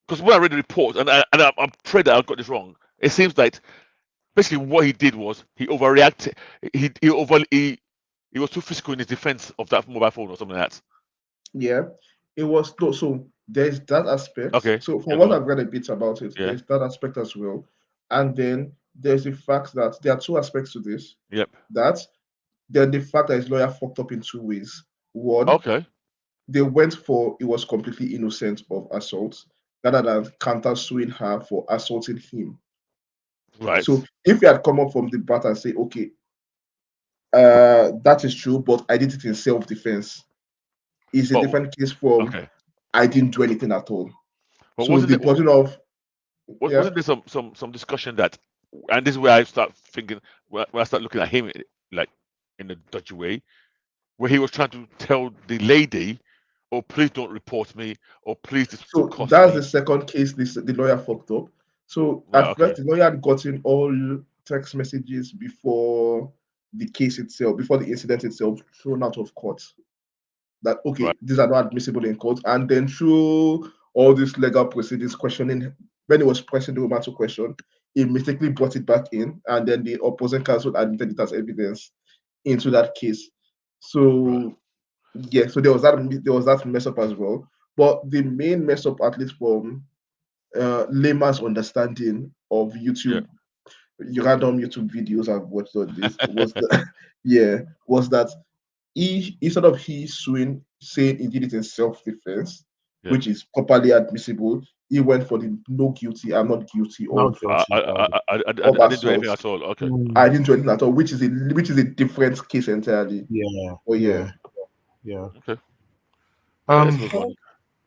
because when I read the report, I'm afraid that I got this wrong. It seems like basically what he did was he overreacted. He was too physical in his defense of that mobile phone or something like that. yeah, it was no, so there's that aspect. Okay, So from yeah, go what on. I've read a bit about it, Yeah, there's that aspect as well. And then there's the fact that there are two aspects to this. yep. That then the fact that his lawyer fucked up in two ways. One, Okay, they went for it was completely innocent of assault rather than counter suing her for assaulting him. So right. if you had come up from the bat and say, okay, that is true, but I did it in self-defense, is a But different case from okay, I didn't do anything at all. but So wasn't the it? burden of yeah. Wasn't there some discussion that, and this is where I start thinking when I start looking at him like in a dodgy way, where he was trying to tell the lady, "Oh, please don't report me," or "Please, this will So cost that's the me." second case the lawyer fucked up. So Right. at first Okay. the lawyer had gotten all text messages before the case itself, before the incident itself, thrown out of court. That okay, Right. these are not admissible in court, and then through all these legal proceedings, questioning when he was pressing the woman to question, he mistakenly brought it back in, and then the opposing counsel admitted it as evidence into that case. Right. So yeah, so there was that mess up as well. But the main mess up, at least from layman's understanding of Yeah. YouTube, random YouTube videos I've watched on this was that yeah, was that he instead of he suing saying he did it in self-defense, Yeah. which is properly admissible, he went for the no guilty, I'm not guilty Not guilty. of I didn't do anything assault. at all. Okay. I Mm, didn't do anything at all, which is a different case entirely. yeah, Oh yeah. yeah, yeah. Okay. All right. Let's Um, move on.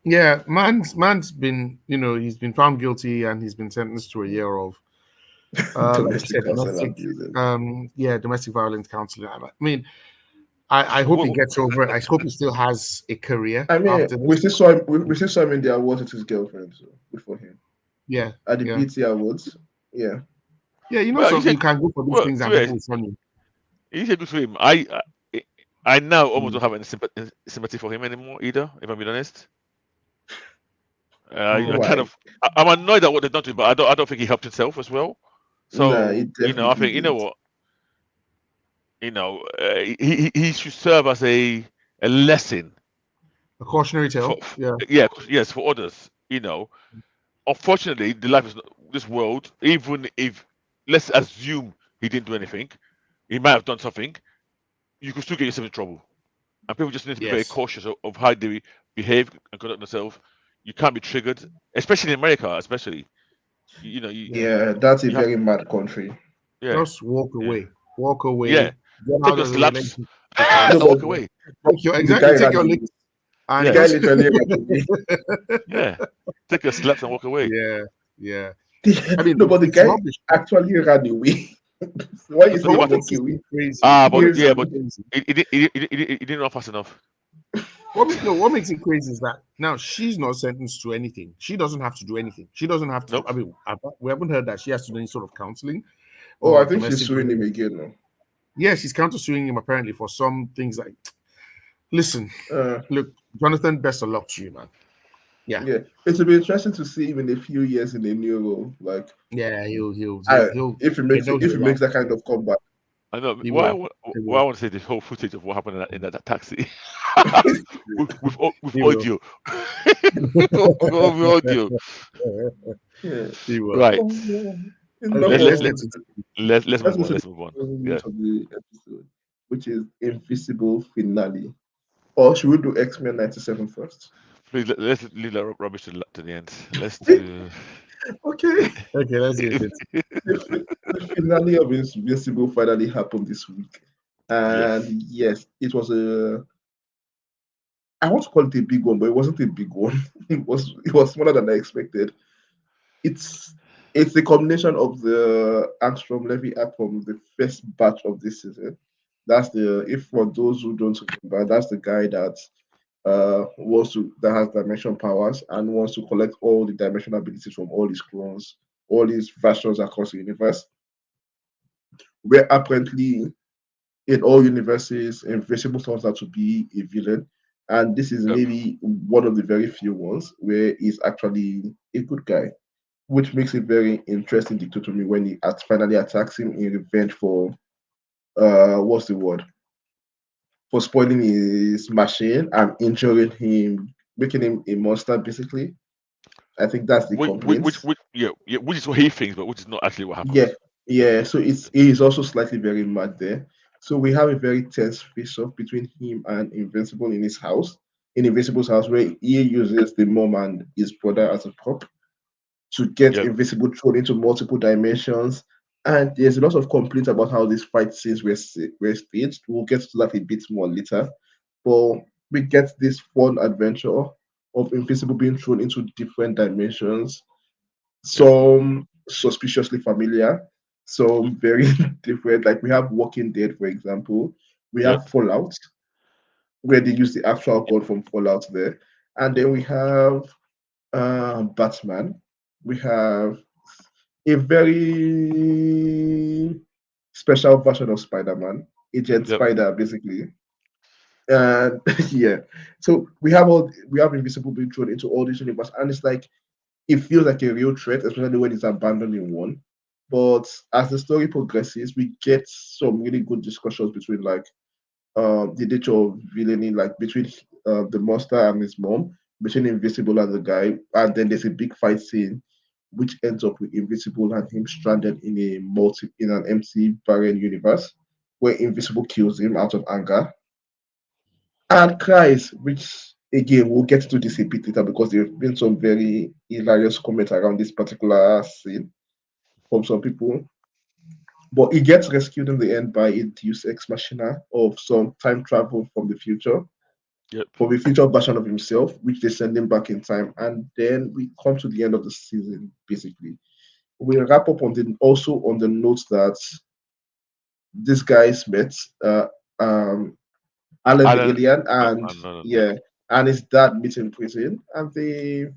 yeah. Man's been, he's been found guilty and he's been sentenced to a year of, like you Domestic said, counsel abuse. domestic violence counseling. I mean, I So hope he what? gets over it. I hope he still has a career I mean, after we this. still saw him. We still saw him in the awards with his girlfriend so, before him Yeah, at the yeah, BT Awards. Yeah, yeah. Well, you So you said. can go for these Well, things to and be honest, people will shun you. you said good for him. I now almost Mm, don't have any sympathy for him anymore either. If I'm being honest. I mm. kind why? of I'm annoyed at what they've done to him, but I don't think he helped himself as well. Nah, So it I definitely think did. what he should serve as a lesson A cautionary for, tale. Yeah. yeah, yes, for others. Unfortunately, the life is this world. Even if let's assume he didn't do anything, he might have done something. You could still get yourself in trouble, and people just need to be very Yes. cautious of how they behave and conduct themselves. You can't be triggered, especially in America, especially. You know, you Yeah. you Yeah, that's a you have very mad country. yeah, Just walk yeah, away. Walk yeah. away. Get Take out your of the slaps relationship No, because and but, walk away. but take your the exactly guy take ran your away. licks The and Yeah, guy just literally ran away. yeah. Take your slaps and walk away. yeah, yeah. I mean, No, but the it's guy rubbish. actually ran away. Why you say But he what But makes walked this away? thing crazy? but What makes He's this yeah, thing but crazy? he didn't run fast enough. No, what makes it crazy is that now she's not sentenced to anything. She doesn't have to do anything. She doesn't have to do. Nope. I mean, we haven't heard that she has to do any sort of counseling oh, I or think she's domestic suing him violence. again now. Yeah, she's countersuing him apparently for some things like. Listen, Uh, look, Jonathan, best of luck to you, man. Yeah, yeah, it will be interesting to see him in a few years in a new role. Like, yeah, I he'll if know he he'll makes love. that kind of comeback. I know. He Why? will. He Why I will. want to say the whole footage of what happened in that taxi with He will. audio, with audio. Yeah. He will. Right. Oh, yeah. Enough Okay, let's let's of let's. let's let's move go on. to the Let's move on. first Yeah, minute of the episode, which is Invisible finale. Or should we do X-Men 97 first? please let's leave that rubbish to the end. Let's do. Okay. Okay, let's do it. The finale of Invincible finally happened this week. Yes. And yes, it was a, I want to call it a big one, but it wasn't a big one. It was smaller than I expected. It's it's a combination of the Angstrom Levy act from the first batch of this season. That's the, if for those who don't remember, that's the guy that wants to, that has dimension powers and wants to collect all the dimensional abilities from all his clones, all his versions across the universe. Where apparently in all universes, Invincible turns out to be a villain, and this is Yep. maybe one of the very few ones where he's actually a good guy, which makes it very interesting dichotomy when he finally attacks him in revenge for what's the word, for spoiling his machine and injuring him, making him a monster basically. I think that's the complaint. Yeah, which is what he thinks, but which is not actually what Yeah, happens. yeah. So it's, he is also slightly very mad there. So we have a very tense face off between him and Invincible in his house, in Invincible's house, where he uses the mom and his brother as a prop to get Yep. Invincible thrown into multiple dimensions. And there's a lot of complaints about how these fight scenes were staged. We'll get to that a bit more later. But we get this fun adventure of Invincible being thrown into different dimensions, Yep. some suspiciously familiar, some very different. Like we have Walking Dead, for example. We Yep. have Fallout, where they use the actual gun from Fallout there. And then we have Batman. We have a very special version of Spider-Man, Agent Yep. Spider, basically. And yeah, so we have Invisible being thrown into all these universe, and it's like it feels like a real threat, especially when it's abandoned in one. But as the story progresses, we get some really good discussions between like the nature of villainy, like between the monster and his mom, between Invisible and the guy, and then there's a big fight scene, which ends up with Invisible and him stranded in a in an empty barren universe, where Invisible kills him out of anger and cries, which again we'll get to this a bit later because there have been some very hilarious comments around this particular scene from some people. But he gets rescued in the end by a Deus Ex Machina of some time travel Yep. from a future version of himself, which they send him back in time. And then we come to the end of the season, basically. We wrap up on the, also on the note that these guys met um, Alan the Alan. alien, and No. yeah, and his dad meet in prison, and they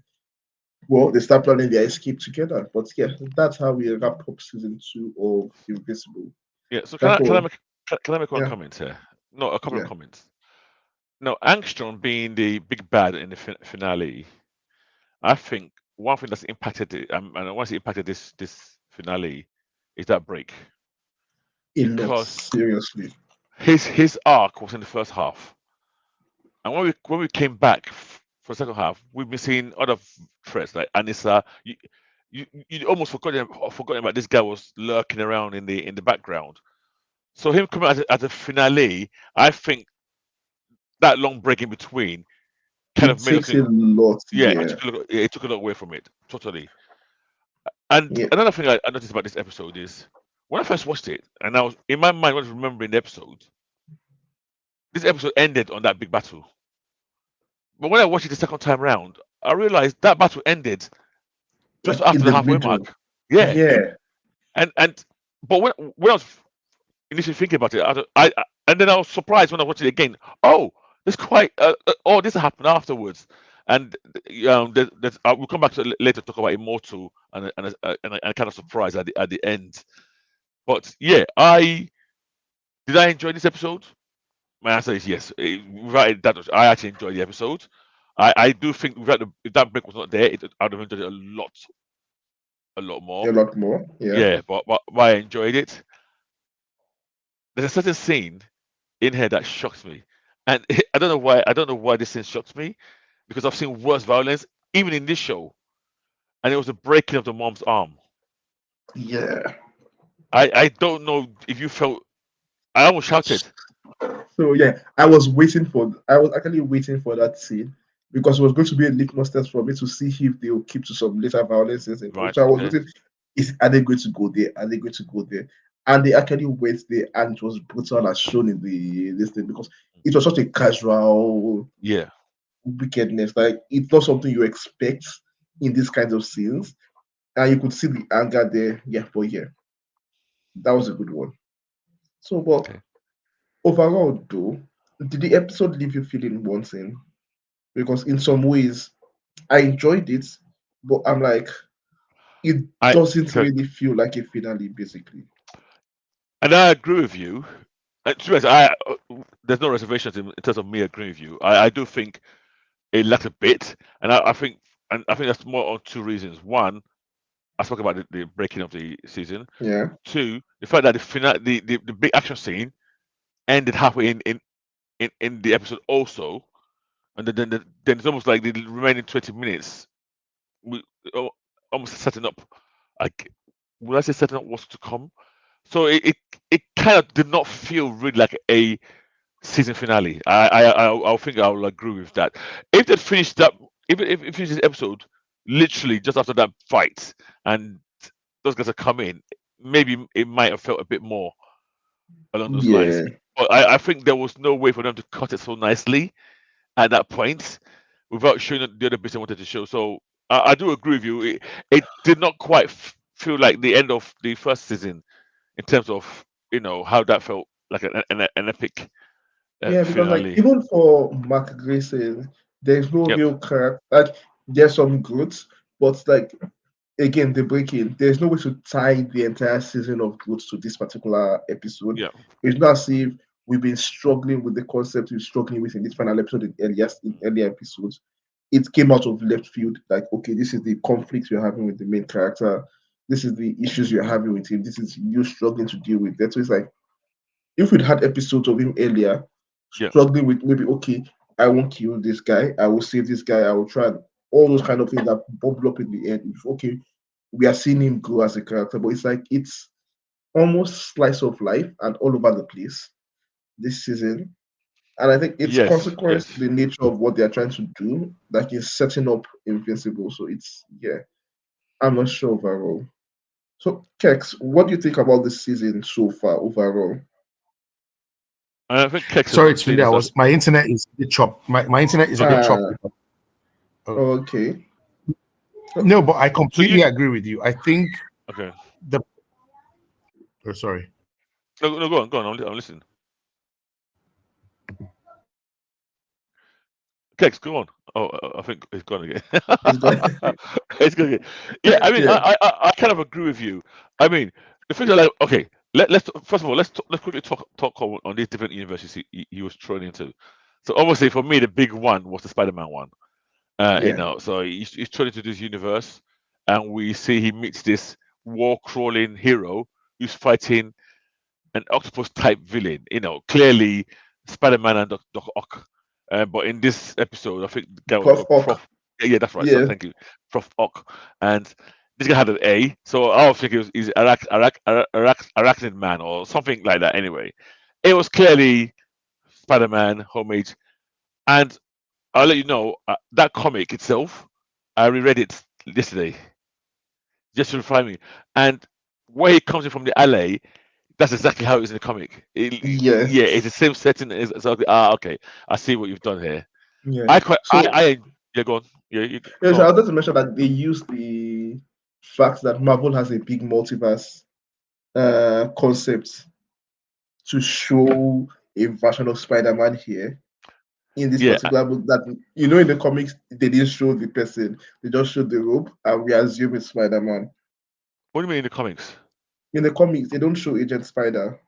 start planning their escape together. But yeah, that's how we wrap up season two of Invisible. Yeah. So Jaco, can I make one yeah, comment here? No, a couple of yeah, comments. No, Angstrom being the big bad in the finale, I think one thing that's impacted it, and once it impacted this finale, is that break a lot, because seriously. his arc was in the first half, and when we came back for the second half, we've been seeing other threats like Anissa. You almost forgotten about this guy was lurking around in the background. So him coming at the finale, I think that long break in between kind It of made us takes think, a lot, yeah, yeah, it took a lot away from it totally. And yeah. another thing I noticed about this episode is when I first watched it, and I was in my mind, I was remembering the episode. This episode ended on that big battle, but when I watched it the second time round, I realized that battle ended just Like in after the the halfway middle, mark. Yeah, yeah. and but when I was initially thinking about it, and then I was surprised when I watched it again. Oh, this quite oh, this happened afterwards, and we'll come back to it later to talk about Immortal and kind of surprise at the end. But yeah, I enjoy this episode. My answer is yes. Without that, I actually enjoyed the episode. I do think if that break was not there, I'd have enjoyed it a lot A more. lot more, yeah. Yeah, but I enjoyed it. There's a certain scene in here that shocks me, and I don't know why. I don't know why this scene shocks me, because I've seen worse violence even in this show, and it was the breaking of the mom's arm. Yeah. I don't know if you felt. I almost shouted. So yeah, I was actually waiting for that scene because it was going to be a litmus test for me to see if they will keep to some later violence scenes involved. Right. So I was Okay. waiting, are they going to go there? Are they going to go there? And they actually went there, and it was brutal as shown in the this thing because it was such a casual Yeah. wickedness. Like it's not something you expect in these kinds of scenes. And you could see the anger there. Yeah, but yeah, that was a good one. So but Okay. overall though, did the episode leave you feeling wanting? Because in some ways I enjoyed it, but I'm like, it I doesn't so, really feel like a finale, basically. and I agree with you. To be honest, there's no reservations in terms of me agreeing with you. I do think it lacked a bit, and I think that's more on two reasons. One, I spoke about the breaking of the season. Yeah, Two, the fact that the big action scene ended halfway in the episode also, and then it's almost like the remaining 20 minutes we al- almost setting up. Like, would I say setting up what's to come? So it kind of did not feel really like a season finale. I think I will agree with that. If they finished that, if it finished this episode literally just after that fight, and those guys have come in, maybe it might have felt a bit more along those lines. yeah, But I think there was no way for them to cut it so nicely at that point without showing the other bits I wanted to show. So I do agree with you. It did not quite feel like the end of the first season in terms of how that felt like an epic yeah. Because like finale. even for Mark Grayson, there's no Yep. real character. Like there's some growth, but like again, the breaking. There's no way to tie the entire season of growth to this particular episode. Yeah. It's not as if we've been struggling with the concept we're struggling with in this final episode in earlier episodes. It came out of left field, like, okay, this is the conflict you're having with the main character. This is the issues you're having with him. This is you struggling to deal with that. So it's like if we'd had episodes of him earlier, Yeah. struggling with maybe, okay, I won't kill this guy, I will save this guy, I will try all those kind of things that bubble up in the end. It's okay, we are seeing him grow as a character, but it's like it's almost slice of life and all over the place this season. And I think it's Yes. consequence Yes. to the nature of what they're trying to do that is setting up Invincible. So it's yeah, I'm not sure overall. So Kex, what do you think about this season so far overall? And I think Kex has Sorry, not seen Tunde, it. So my internet is a bit chop. My internet is a bit choppy. Ah, Oh, okay. So, no, but I so you completely agree with you. I think okay? the oh, sorry. No, no, go on, go on. I'm listening. Kex, go on. Oh, I think it's gone again. it's going. It's gone again. Yeah, I mean, Yeah, I kind of agree with you. I mean, the things are like, okay, let's first of all let's quickly talk on these different universes he was thrown into. So obviously for me the big one was the Spider-Man one. yeah. So he's thrown into this universe, and we see he meets this wall crawling hero who's fighting an octopus type villain. Clearly Spider-Man and Doc Ock. But in this episode, I think the guy was Prof called Ock. Prof. Yeah, that's right. So Yeah, thank you, Prof Ock. And this guy had an A, so I was thinking he's Arachnid Man or something like that. Anyway, it was clearly Spider-Man homage, and I'll let you know that comic itself. I reread it yesterday just to refine me, and where he comes in from the alley, that's exactly how it is in the comic. Yeah, it's the yes, same setting. Okay, okay. I see what you've done here. yeah. I quite, So, yeah, go on. Yeah, you yes, go I on. wanted to mention that they use the fact that Marvel has a big multiverse concept to show a version of Spider-Man here in this Yeah. particular book. That in the comics they didn't show the person; they just showed the robe, and we assume it's Spider-Man. What do you mean in the comics? In the comics, they don't show Agent Spider.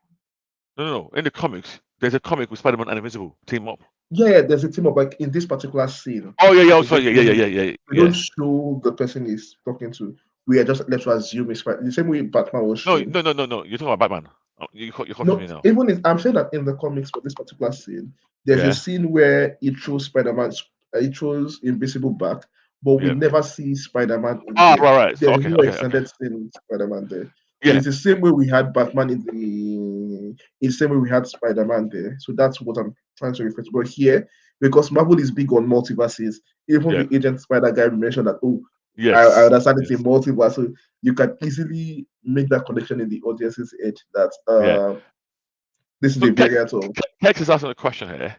No, no, no. In the comics, there's a comic with Spider-Man and Invincible team up. Yeah, yeah, there's a team of like in this particular scene. Oh yeah, yeah. Oh, sorry. Again, Yeah, yeah, yeah, yeah, yeah. they don't Yeah. show the person he's talking to. We are just left to assume it's Spider. The same way Batman was No, shown. no, no, no, no. You're talking about Batman. Oh, you're confusing No, me now. even if I'm saying that in the comics for this particular scene, there's a Yeah. scene where it shows Spider-Man, it shows Invisible back, but we Yeah. never see Spider-Man in Ah, there. right, right. So There's okay, no okay, okay. extended scene Spider-Man there. So Yeah. it's the same way we had Batman in the same way we had Spider-Man there. So that's what I'm trying to refer to. But here, because Marvel is big on multiverses, even Yeah. the Agent Spider guy mentioned that, oh, I Yes. understand it's a Yes. multiverse. So you can easily make that connection in the audience's head that Yeah. this is So a variant of. Kex is asking a question here.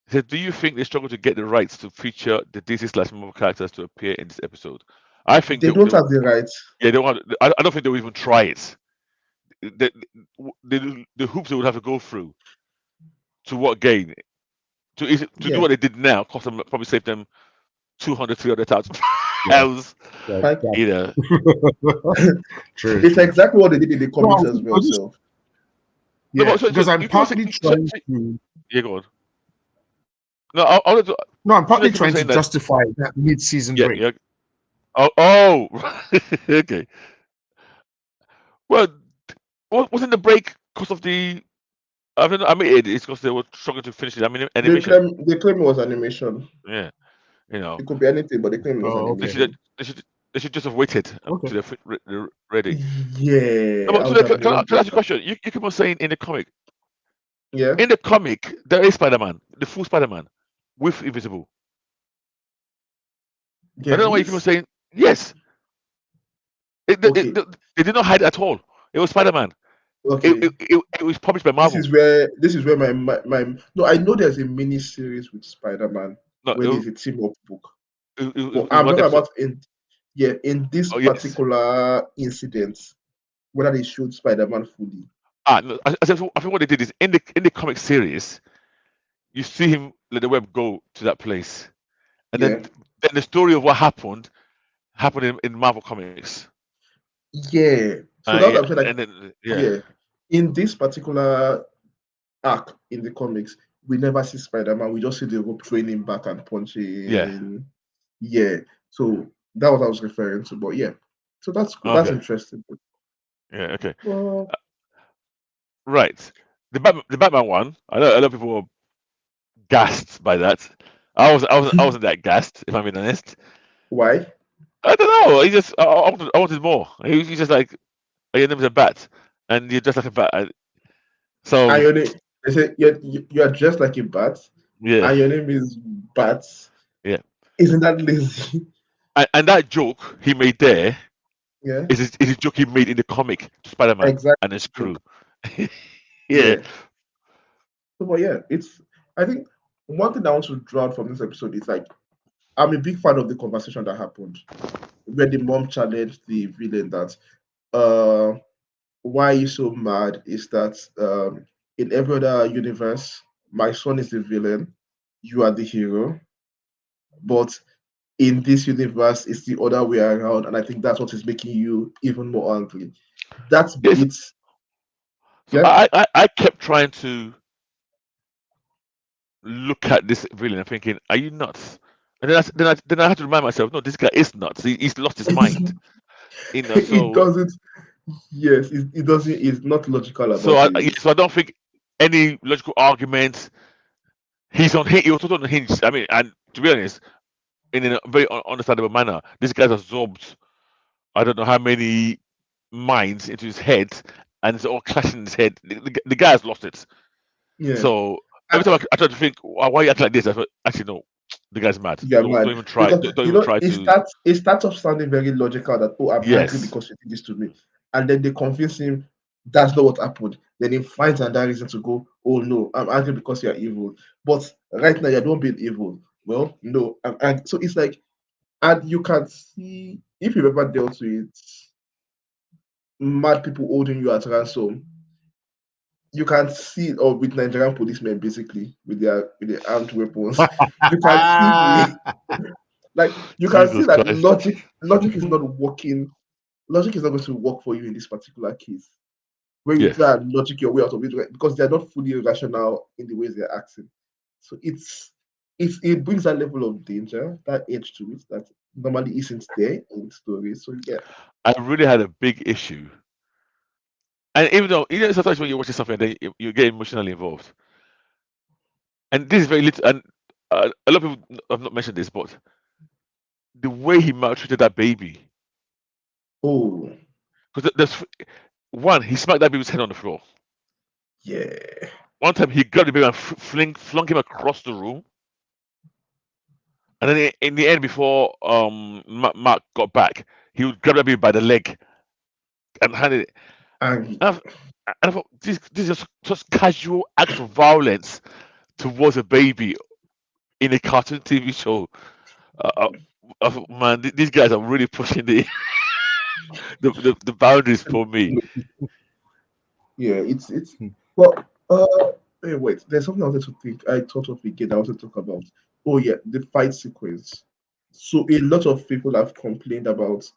He said, "Do you think they struggle to get the rights to feature the DC/Marvel characters to appear in this episode?" I think They don't have the right. yeah, they want. I don't think they will even try it. The, the hoops they would have to go through to what gain to do Yeah. what they did now cost them probably save them 200, 300,000 Yeah, pounds. yeah, Like You know, true, it's true, true. exactly what they did in the No, comics I as think I well. just So no, yeah, so because I'm you people say, partly trying to. yeah, go on. No, I wanted to. No, I'm You know, partly people trying to saying that, justify that mid-season yeah, break. yeah. Oh, okay. Well, wasn't the break because of the? I don't know. I mean, it's because they were struggling to finish the animation. they claim it was animation. Yeah, you know, It could be anything, but they claim it was Oh, they okay, should animation. they should just have waited okay. until they're ready. No, Yeah, but I so would have can loved I it. ask you a question? You keep on saying Yeah, in the comic there is Spider-Man, the full Spider-Man, with Invisible. I there don't know why you keep on is. saying yes. Okay, They did not hide it at all. It was Spider-Man. okay. It was published by This Marvel. is where my no. I know there's a mini series with Spider-Man No, where there's a team up book, but it was I'm one talking episode. about in this Oh yes. particular incident whether they showed Spider-Man fully. Ah, no, I think what they did is in the comic series, you see him let the web go to that place, and Yeah, then the story of what happened in Marvel comics. yeah. So that's Yeah, what I'm saying. Like, and then yeah, yeah, in this particular arc in the comics, we never see Spider-Man. We just see the rope throwing him back and yeah. punching. Yeah. So that was what I was referring to. But yeah. So that's cool. That's Okay, interesting. yeah, okay, Well, right. The Batman one. I know a lot of people were gassed by that. I wasn't that gassed, if I'm being honest. why? I don't know. He just I wanted more. He's just like, oh, your name's a bat, and you're just like a bat. And So your name, they say you're dressed like a bat, yeah, and your name is Bats. yeah. Isn't that lazy? And that joke he made there Yeah, is a joke he made in the comic to Spider-Man and his exactly. crew. Yeah. Yeah. So, but yeah, it's. I think one thing I want to draw out from this episode is like I'm a big fan of the conversation that happened where the mom challenged the villain that uh why are you so mad is that in every other universe my son is the villain, you are the hero, but in this universe it's the other way around, and I think that's what is making you even more angry. That Yes. bit. So Yeah. I kept trying to look at this villain and thinking, are you nuts? And then I had to remind myself, no, this guy is nuts. He's lost his mind. It So doesn't. Yes, it doesn't. It's not logical about it. so I don't think any logical argument. He was totally unhinged. I mean, and to be honest, in a very understandable manner, this guy's absorbed I don't know how many minds into his head, and it's all clashing in his head. The guy has lost it. Yeah. So And every time I try to think, why are you acting like this? I thought, actually, no, the guy's mad. yeah, Don't man. even try. Because Don't even try to. it starts off sounding very logical that oh, I'm angry Yes, because you did this to me. And then they convince him that's not what happened. Then he finds another reason to go, oh no, I'm angry because you're evil. But right now you don't being evil. Well, no, I'm angry. So it's like, and you can see if you've ever dealt with mad people holding you at ransom, you can see or with Nigerian policemen basically with their armed weapons, you can see the like you can see Jesus that Christ. logic is not working. Logic is not going to work for you in this particular case where you Yes, try and logic your way out of it right? Because they're not fully rational in the ways they're acting. So it brings that level of danger, that edge to it that normally isn't there in stories. So yeah. I really had a big issue. And even though sometimes when you're watching something, then you get emotionally involved. And this is very little. And a lot of people have not mentioned this, but the way he maltreated that baby. Oh, Because there's one, he smacked that baby's head on the floor. yeah. One time he grabbed the baby and flung him across the room. And then in the end, before Mark got back, he would grab that baby by the leg and hand it. And And I thought this is just casual acts of violence towards a baby in a cartoon TV show. Uh, man, these guys are really pushing the boundaries for me. yeah, it's well wait, there's something I wanted to think. I thought of again. I wanted to talk about. Oh yeah, the fight sequence. So a lot of people have complained about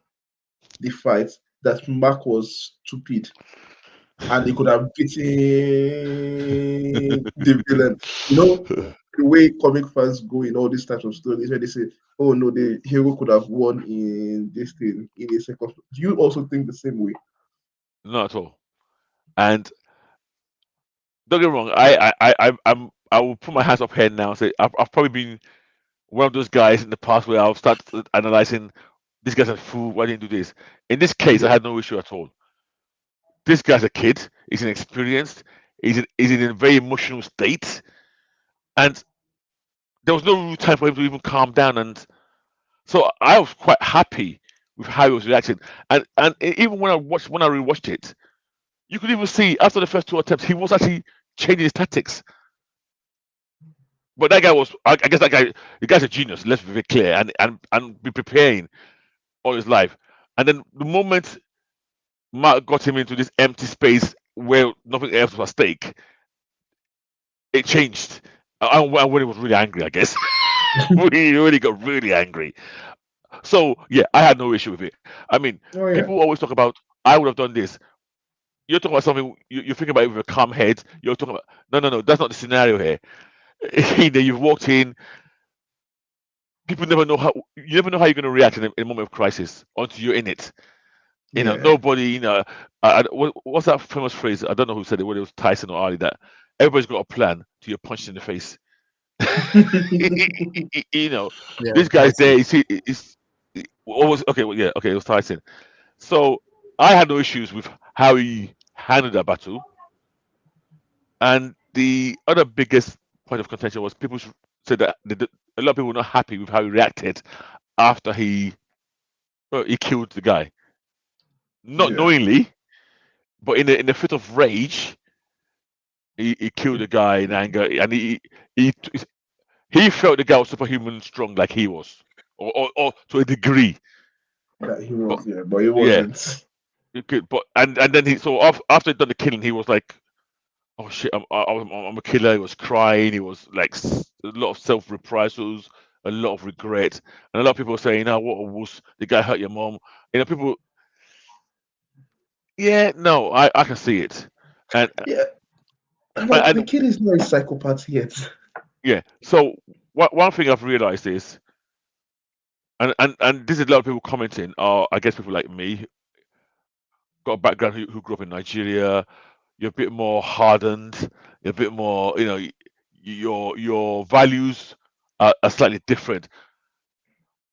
the fight that Mark was stupid and he could have beaten the villain. You know, the way comic fans go in all these types of stories where they say, oh no, the hero could have won in this thing in a second. Do you also think the same way? Not at all. And don't get me wrong, I will put my hands up here now and say I've probably been one of those guys in the past where I'll start analyzing this guy's a fool, why didn't he do this? In this case, I Yeah, had no issue at all. This guy's a kid, he's inexperienced, he's in a very emotional state, and there was no real time for him to even calm down. And so I was quite happy with how he was reacting. And even when I rewatched it, you could even see after the first two attempts, he was actually changing his tactics. But that guy was, I guess the guy's a genius. Let's be very clear, and be preparing all his life. And then the moment Mark got him into this empty space where nothing else was at stake, it changed. And when he was really angry, I guess, he really got really angry. So yeah, I had no issue with it. I mean, oh yeah, people always talk about I would have done this. You're talking about something you're thinking about it with a calm head. You're talking about no. That's not the scenario here. You've walked in. People never know how you never know how you're going to react in a moment of crisis until you're in it. yeah. Nobody. What's that famous phrase? I don't know who said it. Whether it was Tyson or Ali. That everybody's got a plan till you're punched in the face. you know, Yeah, this guy's there. Tyson. You see, it's always okay. Well, yeah, okay. It was Tyson. So I had no issues with how he handled that battle. And the other biggest point of contention was people said that a lot of people were not happy with how he reacted after he killed the guy, not Yeah, knowingly, but in a fit of rage, he killed the guy in anger, and he he felt the guy was superhuman strong like he was, or to a degree. that he But was, yeah, but he yeah, wasn't. but and then he so after he'd done the killing, he was like, oh shit, I'm a killer. He was crying. He was like a lot of self reprisals, a lot of regret, and a lot of people were saying, "Oh, what a wuss! The guy hurt your mom." People. Yeah, no, I can see it, and Yeah, I'm like, the and kid is not a psychopath yet. yeah. So one thing I've realized is, and this is a lot of people commenting. I guess people like me got a background who grew up in Nigeria. You're a bit more hardened. You're a bit more, your values are slightly different.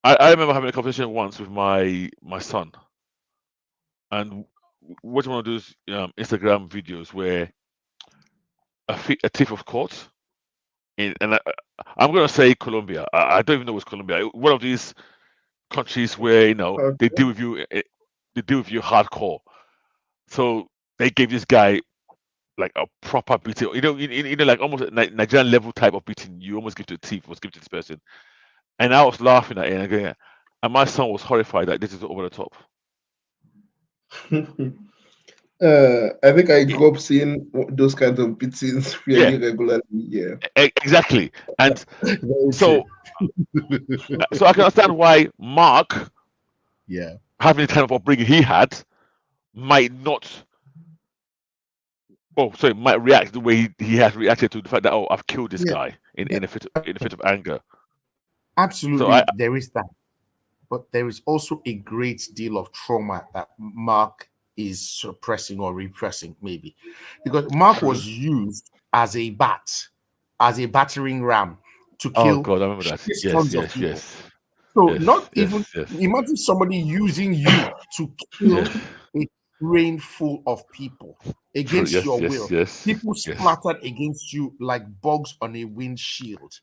I remember having a conversation once with my son, and watching one of those Instagram videos where a thief was caught and I'm gonna say Colombia. I don't even know what's Colombia. One of these countries where they Okay. deal with you, they deal with you hardcore. So they gave this guy like a proper beating. Like almost a Nigerian level type of beating. You almost give to a thief was given to this person, and I was laughing at it and going, and my son was horrified that this is over the top. I think I grew up seeing those kinds of beatings Yeah, fairly regularly. Yeah. exactly. And Very true. so, so I can understand why Mark, Yeah. having the kind of upbringing he had, might not, oh, sorry, might react the way he has reacted to the fact that I've killed this Yeah. guy Yeah. in a fit of anger. So Absolutely, there is that. But there is also a great deal of trauma that Mark is suppressing or repressing, maybe. Because Mark true. was used as a bat, as a battering ram to Oh kill God, I remember that. shit Yes, tons of yes, people. yes. So not Yes, even yes, yes, imagine somebody using you to yes. kill a train full of people True. against Yes, your yes, will. yes, People yes, splattered against you like bugs on a windshield.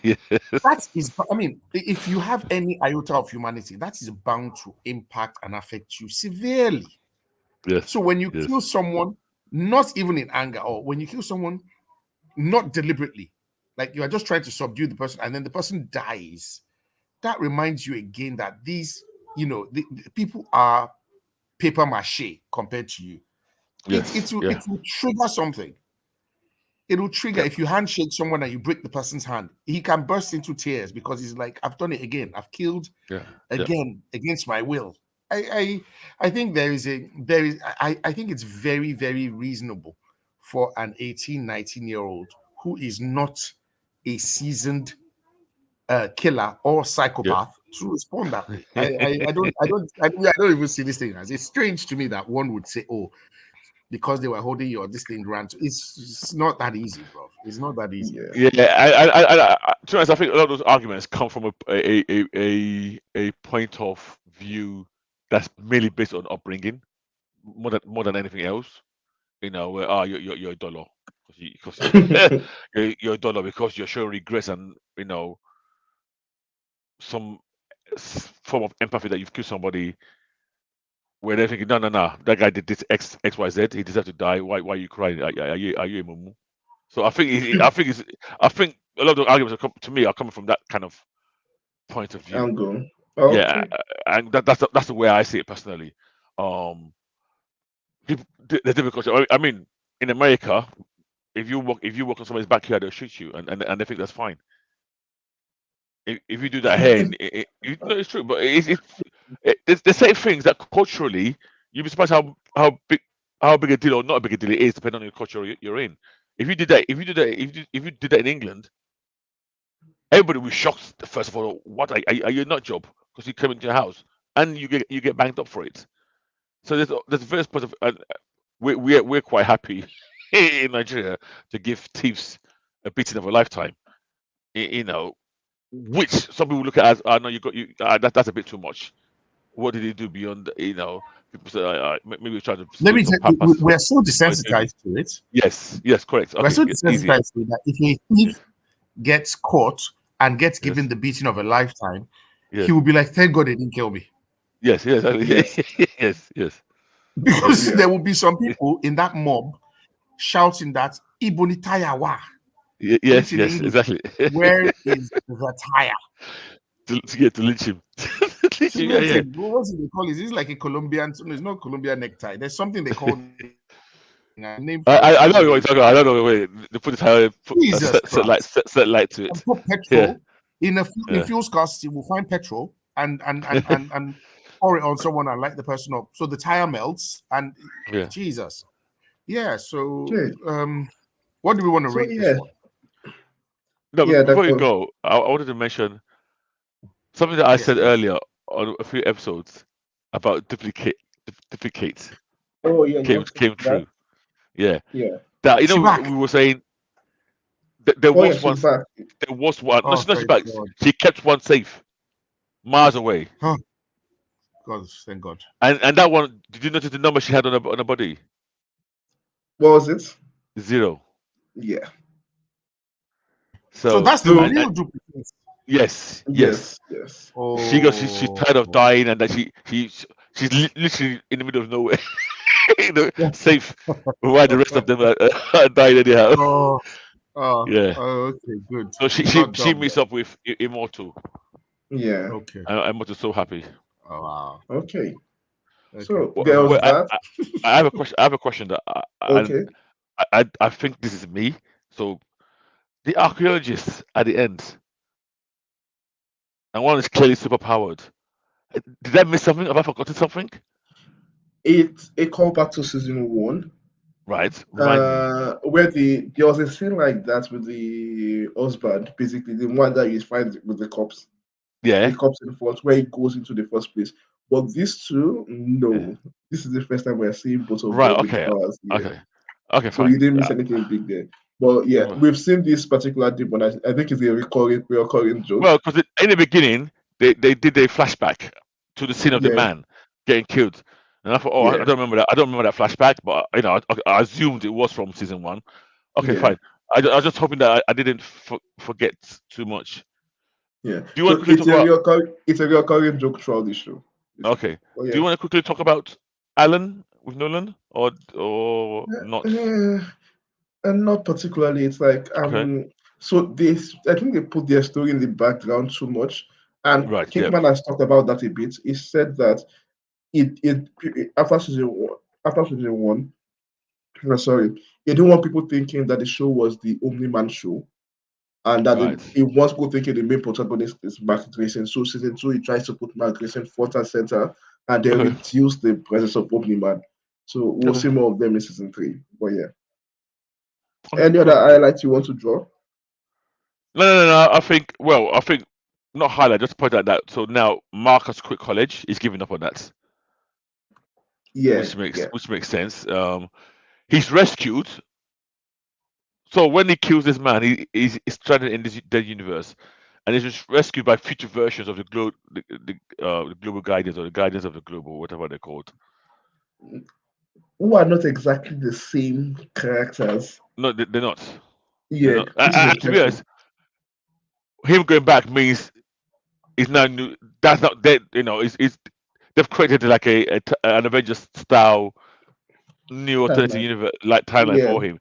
yes, That is, I mean, if you have any iota of humanity, that is bound to impact and affect you severely. yes, So when you kill yes. someone, not even in anger, or when you kill someone not deliberately, like you are just trying to subdue the person and then the person dies, that reminds you again that these, the people are paper mache compared to you. It, Yes. it, will, Yeah. it will trigger something. It will trigger Yeah. if you handshake someone and you break the person's hand. He can burst into tears because he's like, I've done it again. I've killed Yeah. Yeah. again against my will. I think I think it's very, very reasonable for an 18, 19-year-old who is not a seasoned killer or Yeah. psychopath to respond that way. I don't even see this thing as it's strange to me that one would say, oh, because they were holding your this thing grant. It's not that easy, bro. It's not that easy. Yeah. Yeah, to be honest, I think a lot of those arguments come from a point of view that's mainly based on upbringing more than anything else. Where you're a dollar because you're a dollar because you're showing regrets and some form of empathy that you've killed somebody where they're thinking, no, that guy did this XYZ, he deserves to die. Why are you crying? Are you a mumu? So I think a lot of the arguments to me are coming from that kind of point of view. Angle. Yeah, Okay. and that's the way I see it personally. Um, people, the difficult. I mean, in America, if you walk on somebody's backyard, they'll shoot you, and they think that's fine. If you do that here, no, it's true, but they say things that culturally you'd be surprised how big a deal or not a big a deal it is, depending on your culture you're in. If you did that in England, everybody was shocked. First of all, what are you a nut job? Because you come into your house and you get banged up for it. So there's various parts of we're quite happy in Nigeria to give thieves a beating of a lifetime. You know, which some people look at as, no, that's a bit too much. What did he do beyond? People say, maybe he's trying to Let steal me some tell pampers we are so for his baby. desensitized to it. Yes, correct. We're Okay, so easy. desensitized to it that if a thief gets caught and gets given Yes, the beating of a lifetime, he yes, will be like, thank God they didn't kill me. yes, Yes. yes, yes, Because yes, Yeah. there will be some people in that mob shouting that Ibonitaya wa, which yes, in yes, English, exactly. where is the tire? To lynch him. Lynch him, yeah, What's yeah. it they call it? Is this like a Colombian? No, it's not Colombian necktie. There's something they call a name I, for it I I know in what you're the talking about. I don't know. Wait, they put this high, put a Jesus Christ. set light to And it. put Yeah, petrol in yeah, fuel scarcity. We'll find petrol and pour it on someone and light the person up. So the tire melts and yeah. Jesus. Yeah. So Okay. what do we want to So rate this yeah. one? No, Yeah, but that before you was go, I wanted to mention something that I Yes, said please. earlier on a few episodes about duplicate oh yeah, you came want to came that? true. Yeah, Yeah. that Is she back? we were saying that there Oh yeah, was she's one. back. There was one. No, Oh, she's thank back. God. She kept one safe, miles away. Oh, God, thank God. And that one, did you notice the number she had on her body? What was it? Zero. Yeah. So So that's the So and real duplicate. yes, yes. yes, yes. She's tired of Oh, dying, and that she's literally in the middle of nowhere, safe, while the rest of them are dying anyhow. oh, Yeah. okay, good. So she She's she not she dumb meets then. up with Immortal. Yeah. Okay. And Immortal's so happy. Oh, wow. Okay. Okay. So there Well, was that. I have a question. I have a question that and Okay. I think this is me. So the archaeologists at the end, and one is clearly super powered. Did I miss something? Have I forgotten something? It's a callback to season one. Right. Remind me. Where there was a scene like that with the husband, basically the one that you find with the Yeah. cops in front, where he goes into the first place. But these two, Yeah. no. This is the first time we're seeing both of Right. them with Okay. powers here. Okay. Okay. So you Fine. didn't miss anything big there. But yeah, Well, we've seen this particular demon. I think it's a recurring joke. because in the beginning they did a flashback to the scene of the Yeah, man getting killed, and I thought, oh, I yeah, don't remember that. I don't remember that flashback, but I assumed it was from season one. Okay, yeah, fine. I was just hoping that I didn't forget too much. yeah. Do you want to So quickly talk about? it's a recurring joke throughout the show, basically. Okay. Oh Do yeah. you want to quickly talk about Alan with Nolan or not? Uh, and not particularly. It's like Okay. so this I think they put their story in the background too much. And Right. Yep. Kickman has talked about that a bit. He said that after season one, sorry, he didn't want people thinking that the show was the only man show, and that Right. he wants people thinking the main protagonist is Mark Grayson. So season two, he tries to put Mark Grayson front and center, and then Okay. reduce the presence of Omni Man. So we'll Okay. see more of them in season three. But yeah, Okay. any other Cool. Cool. highlights you want to draw? No. I think. Well, I think not highlight. Just point out that. So now Marcus quit college. He's giving up on that, Yeah, which makes yeah. which makes sense. He's rescued. So when he kills this man, he's stranded in this dead universe, and he's just rescued by future versions of the global guardians or the guardians of the globe or whatever they're called. Who are not exactly the same characters. No, they're not. They're Yeah, not. which is To be interesting. honest, him going back means he's now new. That's not dead. Is they've created like an Avengers style new alternative Timeline. universe like timeline Yeah. for him.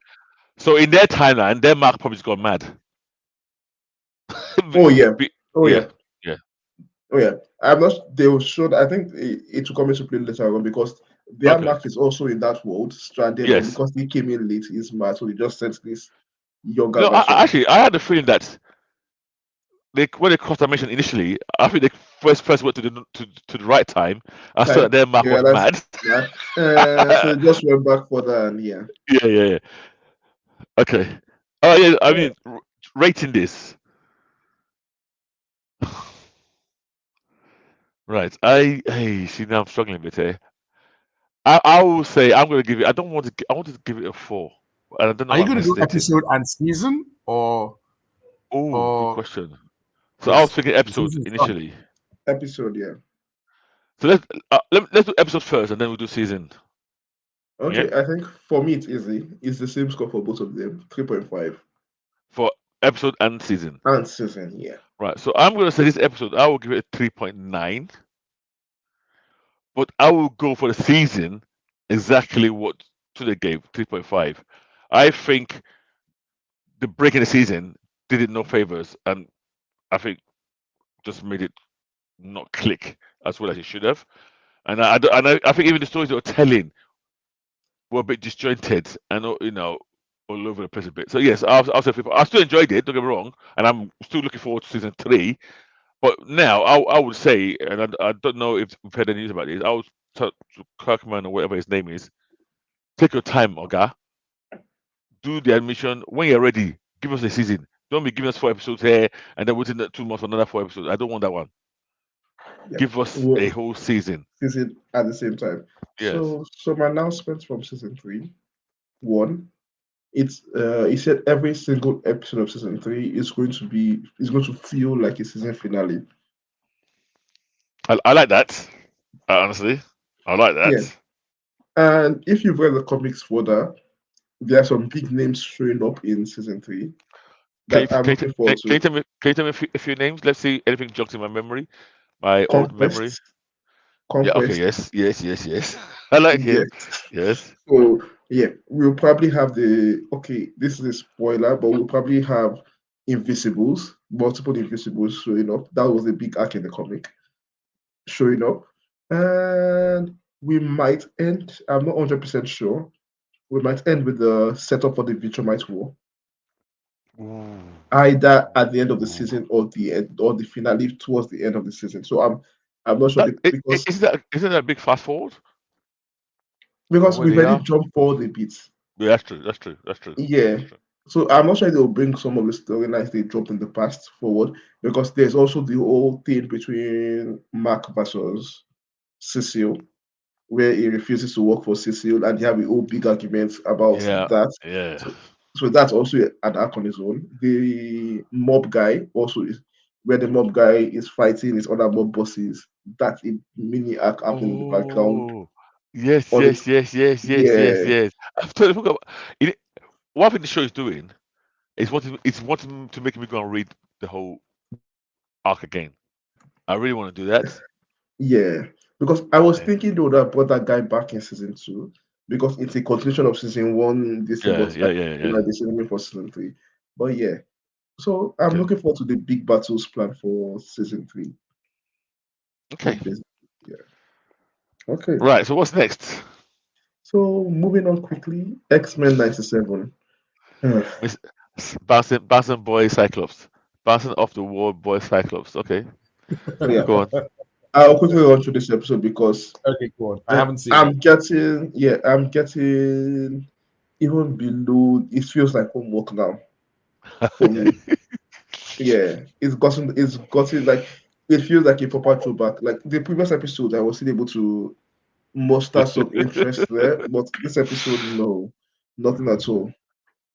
So in their timeline, their Mark probably's gone mad. Oh yeah. Oh Yeah, yeah. yeah. Oh yeah. I'm not. They will show. I think it will come into play later on because their Okay. Mark is also in that world, stranded, but Yes. because he came in late, he's mad. So they just sent this younger No, version. actually, I had the feeling that when they crossed dimension initially, I think they first went to the right time. I saw that Time. their Mark Yeah, was that's mad. mad. So they just went back further and yeah. Yeah. Okay. Oh yeah. I Yeah. mean, rating this. Right. Hey, see now I'm struggling a bit here. I will say I'm going to give it. I don't want to. I wanted to give it a 4, and I don't know Are why you I'm going to do hesitating. episode and season, Oh, good or question. So I was because thinking the episode season started? initially. Episode. Yeah. So let's do episode first, and then we'll do season. Yeah. Okay. I think for me it's easy. It's the same score for both of them. 3.5 For episode and season. and season. Yeah. Right. So I'm going to say this episode. I will give it a 3.9, but I will go for the season exactly what Today gave 3.5. I think the break in the season did it no favors, and I think just made it not click as well as it should have. And I think even the stories they were telling were a bit disjointed and all over the place a bit. So yes, I'll say I still enjoyed it. Don't get me wrong, and I'm still looking forward to season three. But now I would say, and I don't know if we've heard any news about this. I would tell to Kirkman or whatever his name is, take your time, Oga. Do the admission when you're ready. Give us a season. Don't be giving us 4 episodes here and then waiting 2 months for another 4 episodes. I don't want that one. Yeah. Give us Well, a whole season. season at the same time. Yes. So some announcements from season three. One, it's he said every single episode of season three is going to feel like a season finale. I like that. Honestly, I like Yeah. that. And if you've read the comics further, there are some big names showing up in season three Can you, that I'm can you, looking forward can you to. tell me? Can you tell me a few names? Let's see anything jogs in my memory, my old memory. Conquest, Yeah. Okay. Conquest, Yes. I like him. yes. Yes. So yeah, we'll probably have the okay. This is a spoiler, but we'll probably have Invisibles, multiple Invisibles showing up. That was a big arc in the comic showing up, and we might end. I'm not 100% sure. We might end with the setup for the Vitromite War, Ooh. either at the end of the Ooh. season or the end or the finale towards the end of the season. So I'm not sure because Isn't that a big fast forward from because where we've they already are? jumped forward a bit. Yeah, that's true. That's true. Yeah. That's true. So I'm not sure they'll bring some of the storylines they dropped in the past forward because there's also the whole thing between Mark versus Cecil, where he refuses to work for Cecil, and they have a whole big argument about Yeah. that. Yeah. So, so that's also an arc on his own. The mob guy also is. where the mob guy is fighting his other mob bosses. That's a mini arc happening in the background. Oh, yes, On it, yes, yes, yes, yes, yes, yeah, yes. I've totally forgot. It, what I think the show is doing is wanting to make me go and read the whole arc again. I really want to do that. yeah. Because I was Yeah, thinking though that brought that guy back in season two because it's a continuation of season one. This thing, yeah, but I yeah, yeah, feel yeah. like they're saving it for season three. But yeah, so I'm Okay, looking forward to the big battles planned for season three. okay. Basically, yeah. Okay. Right. So what's next? So moving on quickly, X-Men 97. yeah. Miss bouncing boy Cyclops, bouncing off the wall boy Cyclops. Okay, go on. I'll quickly run through this episode because Okay, go on. I haven't seen it. I'm getting even below. It feels like homework now for Okay. me. Yeah, it's gotten like it feels like a proper throwback. Like the previous episode, I was still able to muster some interest there, but this episode, no, nothing at all.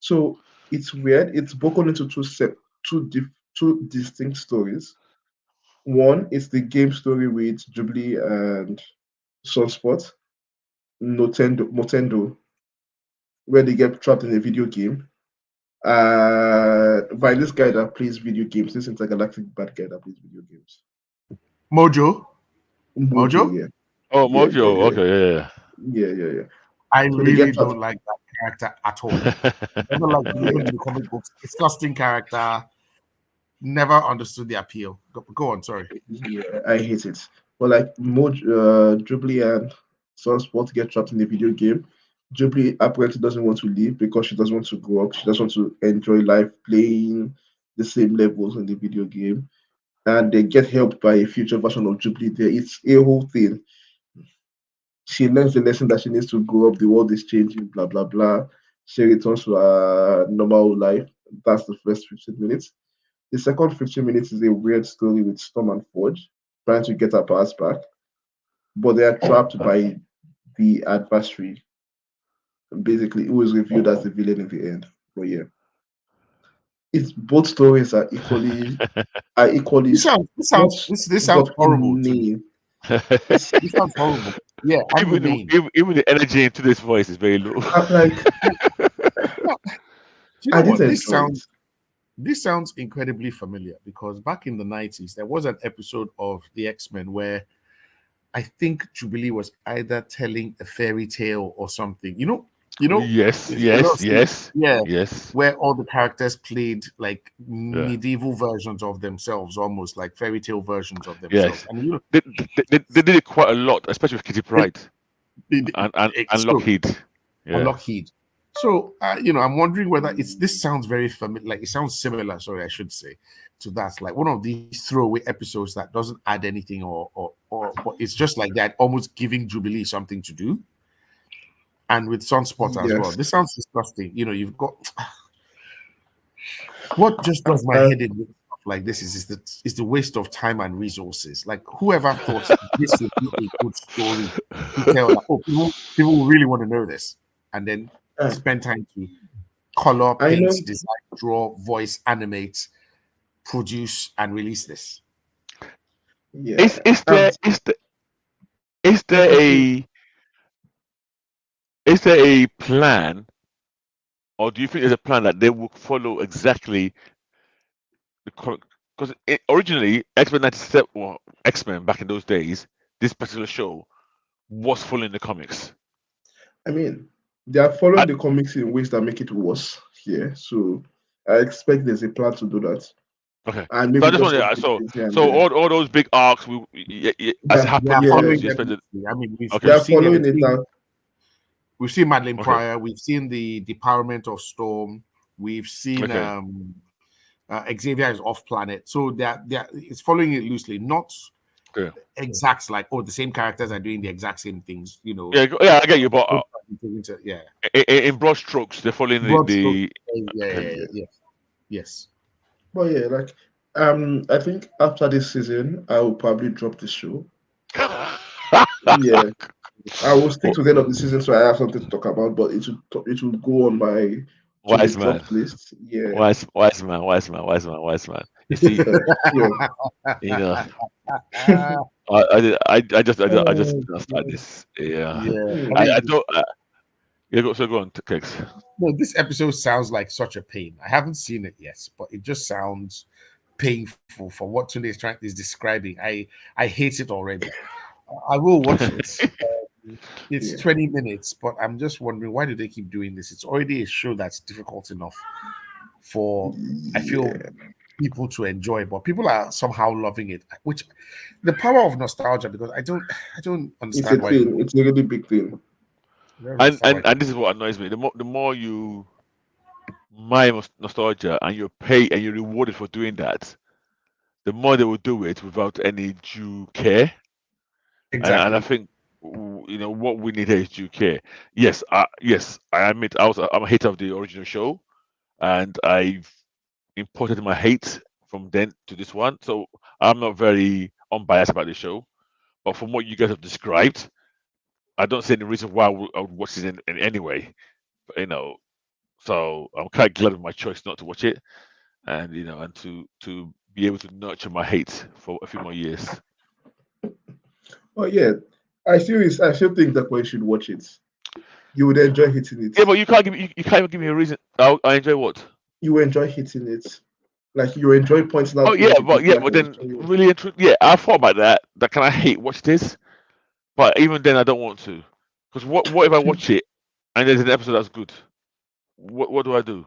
So it's weird. It's broken into two distinct stories. One is the game story with Jubilee and Sunspot, Motendo, where they get trapped in a video game. By this guy that plays video games, this intergalactic bad guy that plays video games. Mojo. Mojo, Mojo? yeah. Oh, Yeah, yeah, Mojo. yeah. Okay, Yeah. I So they get really trapped. don't like that character at all. yeah, Never liked him, even Yeah, in the comic books. Disgusting character. Never understood the appeal. Go on, sorry. yeah, I hate it. But like Jubilee and Sunspot get trapped in the video game. Jubilee apparently doesn't want to leave because she doesn't want to grow up. She doesn't want to enjoy life playing the same levels in the video game. And they get helped by a future version of Jubilee there. It's a whole thing. She learns the lesson that she needs to grow up. The world is changing, blah, blah, blah. She returns to her normal life. That's the first 15 minutes. The second 15 minutes is a weird story with Storm and Forge trying to get her powers back, but they are trapped by the adversary, basically, who is revealed as the villain in the end. But yeah, it's both stories are equally This sounds this not sounds this sounds but horrible to me. inane. This sounds horrible. Yeah, aggravating. even the energy into this voice is very low. I'm like, No, do you know I did what? enjoy it. This sounds incredibly familiar because back in the 90s, there was an episode of the X-Men where I think Jubilee was either telling a fairy tale or something. Yes, a lot of yes, scenes, yes, yeah, yes. where all the characters played like Yeah, medieval versions of themselves, almost like fairy tale versions of themselves. yes. And They did it quite a lot, especially with Kitty it, Pryde and so Lockheed. and Yeah. Lockheed. So I'm wondering whether this sounds very familiar, like it sounds similar. Sorry, I should say to that, like one of these throwaway episodes that doesn't add anything, or but it's just like that, almost giving Jubilee something to do, and with Sunspot as well. Yes. This sounds disgusting. You've got what just does my Uh, head in with stuff like this is the waste of time and resources. Like whoever thought this would be a good story to tell, like, oh, people really want to know this, and then uh, spend time to color, I paint, know. design, draw, voice, animate, produce, and release this. Is Yeah. is Um. there is there is Yeah. there a is there a plan, or do you think there's a plan that they will follow exactly the, because originally X-Men 97 or X-Men back in those days, this particular show was following the comics. I mean, they are following I, the comics in ways that make it worse here. So I expect there's a plan to do that, okay, and so I maybe just just wanted update so things here and so there. all those big arcs as it They are happened in the Yeah, comics, following you them. expected. I mean, they Okay, we've are seen it. following it out. We've seen Madeline okay, Pryor. We've seen the depowerment of Storm. We've seen okay, Xavier is off planet. So it's following it loosely, not okay. exact like, oh, the same characters are doing the exact same things. Yeah, yeah, I get you, but Yeah, in broad strokes, they're following broad strokes. the okay. Yes. But yeah, like I think after this season, I will probably drop the show. Yeah, I will stick to the end of the season so I have something to talk about. But it will go on my to be Wise man, dropped list. Yeah, wise man, wise man, wise man, wise man. You see, Yeah. you know, Ah, I just oh, didn't understand God. this. Yeah, Yeah, I Hmm. mean, I don't. Yeah, go, so go on, Kex. no, this episode sounds like such a pain. I haven't seen it yet, but it just sounds painful for what Tunde is describing. I hate it already. I will watch it. It's Yeah. 20 minutes, but I'm just wondering, why do they keep doing this? It's already a show that's difficult enough for, I feel, Yeah. people to enjoy, but people are somehow loving it, which the power of nostalgia, because I don't It's a understand why people thing. It's a really big thing. I don't understand why. And this is what annoys me. The more you mine nostalgia and you pay and you're rewarded for doing that, the more they will do it without any due care. And I Exactly. think what we need here is due care. Yes, I admit I'm a hater of the original show, and I've imported my hate from then to this one. So I'm not very unbiased about the show. But from what you guys have described, I don't see any reason why I would watch it in any way. You know, so I'm quite glad of my choice not to watch it, and and to be able to nurture my hate for a few more years. Oh yeah. I still think that you should watch it. You would enjoy hitting it. Yeah, but you can't even give me a reason. I enjoy what? You will enjoy hitting it. Like you enjoy pointing Oh out things you don't yeah, like but in the then show. really and yeah, I thought about that. That kind of hate watch this, but even then I don't want to, because what if I watch it and there's an episode that's good? What do I do?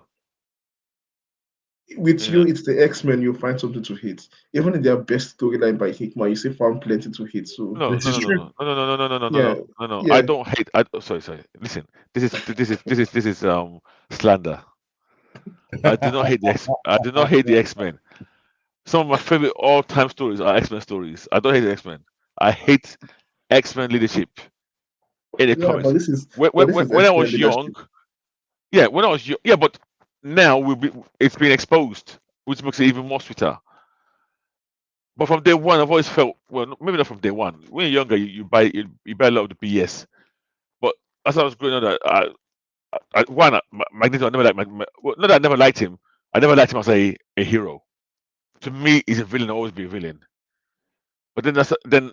With You know? you, it's the X-Men. You find something to hate. Even in their best storyline by Hickman, you still found plenty to hate. So No, This no, is no, no, true. no, no, no, no, no, no, no, no, yeah, no, no, no. I yeah, don't hate. Sorry. Listen, this is slander. I do not hate the X-Men. Some of my favorite all-time stories are X-Men stories. I don't hate the X-Men. I hate X-Men leadership in the yeah. comics. But this is When I X-Men was leadership. young, yeah, when I was young, yeah, but now it's been exposed, which makes it even more sweeter. But from day one, I've always felt, well, maybe not from day one. When you're younger, you buy a lot of the BS. But as I was growing up, Magneto, I never liked well, not that I never liked him. I never liked him as a hero. To me, he's a villain. Always be a villain. But then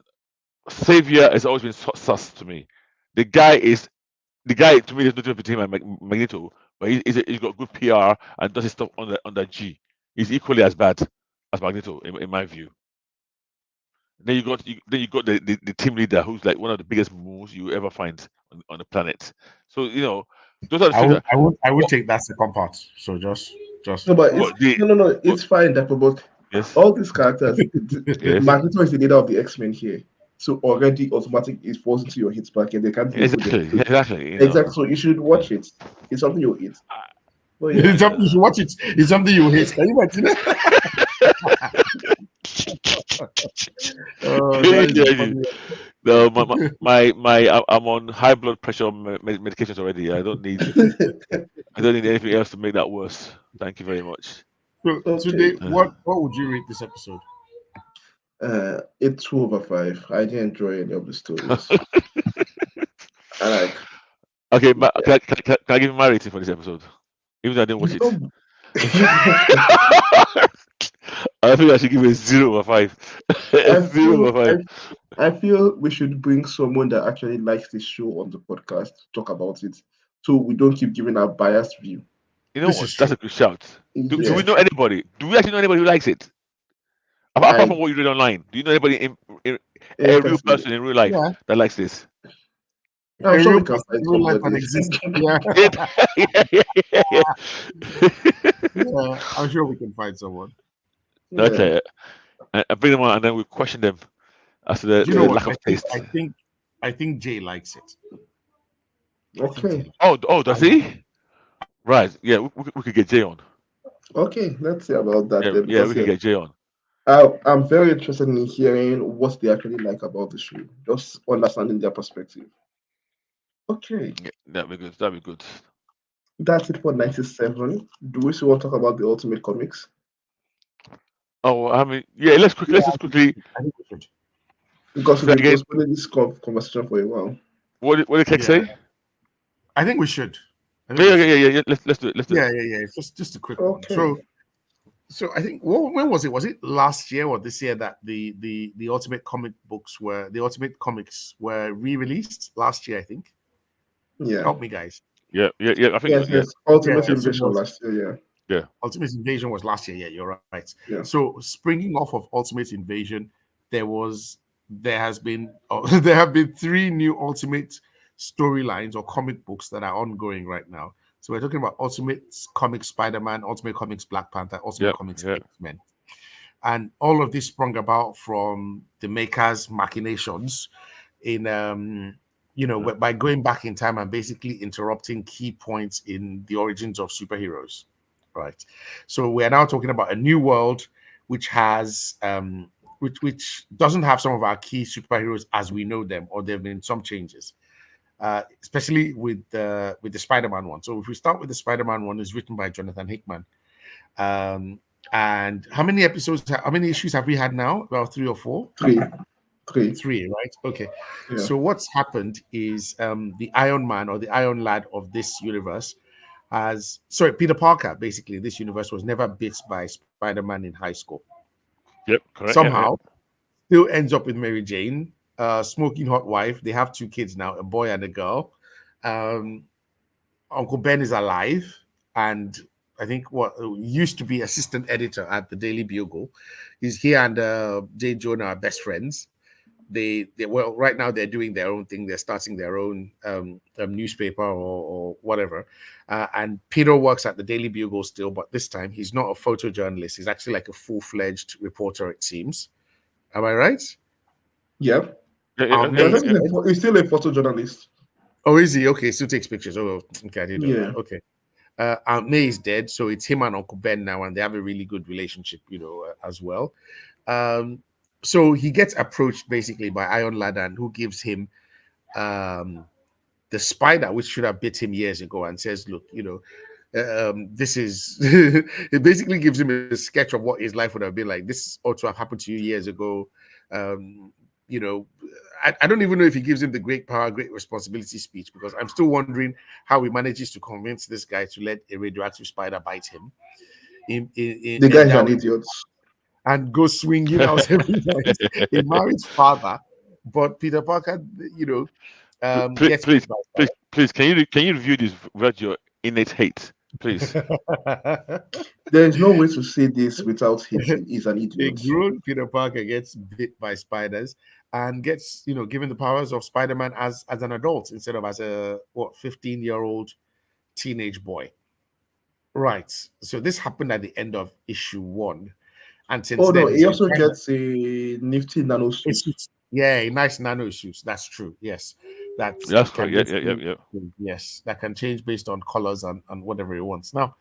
Savior has always been sus to me. The guy is the guy to me. There's no difference between him and Magneto, but he's got good PR and does his stuff on the G. He's equally as bad as Magneto in my view. Then you got the team leader who's like one of the biggest moves you ever find on the planet. So those are the I things would that I would I would what take that second part. So just No, but it's what the no. what It's fine that but yes all these characters, yes Magneto is the leader of the X-Men here. So already automatic it falls into your hits back and they can't deal with it. So exactly exactly. So you should yeah. watch it. It's something you'll eat. But yeah. it's something you should watch it. It's something you hate. Can you imagine? That is a Yeah, funny no, I'm on high blood pressure medications already. I don't need anything else to make that worse. Thank you very much. So Okay. today, what would you rate this episode? It's 2/5. I didn't enjoy any of the stories. I like Okay, yeah. can I give you my rating for this episode? Even though I didn't watch You it. don't you don't I think I should give it a 0/5. I Zero feel over five. I feel we should bring someone that actually likes this show on the podcast to talk about it. So we don't keep giving our biased view. You know This what? is That's true. a good shout. Do This Yeah. we is know true. anybody? Do we actually know anybody who likes it? Apart I from what you read online, do you know anybody in a real personally person in real life Yeah, that likes this? I'm a sure real we can person find in real life that somebody. exists. Yeah, Yeah, yeah. yeah. I'm sure we can find someone. Yeah. Okay, and bring them on, and then we question them as to Do you know the what? lack I of think taste. I think I think Jay likes it. I think Okay. Jay. Oh, I does he? Right. Yeah, we could get Jay on. Okay. Let's see about that then Yeah, because we could yeah, get Jay on. I'm very interested in hearing what they actually like about the show. Just understanding their perspective. Okay. Yeah, that'd be good. That'd be good. That's it for 97. Do we still want to talk about the Ultimate Comics? Oh, I mean, yeah. yeah, Let's just quickly I think we should. Because we've say been again. postponing this conversation for a while. What did Keck Yeah, say? I think we should. I think Yeah, we yeah, yeah, should. yeah, yeah. Let's do it. Let's do it. Yeah. It's just a quick one. Okay. So So I think when was it? Was it last year or this year that the Ultimate Ultimate Comics were re-released last year? I think. Yeah. Help me, guys. Yeah. I think Yes, yeah, yes. Ultimate Yeah. So it Invasion was last year, yeah. yeah. Ultimate Invasion was last year. Yeah, you're right. Yeah. So springing off of Ultimate Invasion, there has been there have been three new Ultimate storylines or comic books that are ongoing right now. So we're talking about Ultimate Comics Spider-Man, Ultimate Comics Black Panther, Ultimate Yep. Comics Yeah. X-Men. And all of this sprung about from the makers' machinations in by going back in time and basically interrupting key points in the origins of superheroes, right? So we're now talking about a new world which has which doesn't have some of our key superheroes as we know them, or there have been some changes, especially with the Spider-Man one. So if we start with the Spider-Man one, is written by Jonathan Hickman. um and how many issues have we had now? About three or four? Three. Three. Three, right? Okay. Yeah. So what's happened is the Iron Man or the Iron Lad of this universe Peter Parker, basically, in this universe was never bit by Spider-Man in high school. Yep. Correct. Yeah. Somehow, still ends up with Mary Jane, smoking hot wife. They have two kids now, a boy and a girl. Um, Uncle Ben is alive, and I think what used to be assistant editor at the Daily Bugle. He and Jay Jonah are best friends. They well right now they're doing their own thing. They're starting their own newspaper or whatever. And Peter works at the Daily Bugle still, but this time he's not a photojournalist. He's actually like a full-fledged reporter, it seems. Am I right? Yeah. Yeah. Aunt Yeah, I May is think Yeah. dead. he's still a photojournalist. Oh, is he? Okay, still takes pictures. Oh, okay, I didn't know that. Yeah. Okay. Aunt May is dead, so it's him and Uncle Ben now, and they have a really good relationship, as well. Um, so he gets approached basically by Iron Ladan, who gives him um, the spider, which should have bit him years ago, and says, "Look, this is." It basically gives him a sketch of what his life would have been like. This ought to have happened to you years ago. Um, you know, I don't even know if he gives him the great power, great responsibility speech, because I'm still wondering how he manages to convince this guy to let a radioactive spider bite him The guy is an down idiot. and go swinging out every night. A married father, but Peter Parker, Please, gets please, bit by please, can you review this without your innate hate, please? spider. There is no way to say this without hating. He's an A idiot. grown Peter Parker gets bit by spiders and gets, given the powers of Spider-Man as an adult instead of as a 15-year-old teenage boy. Right. So this happened at the end of issue one. And since Oh no, then he's he been also trying gets a nifty nano suit. yeah, a nice nano suit. That's true. Yes. That That's correct. can Yeah. Yeah. Yeah. basically Yeah. yes, that can change based on colors and whatever he wants. Now,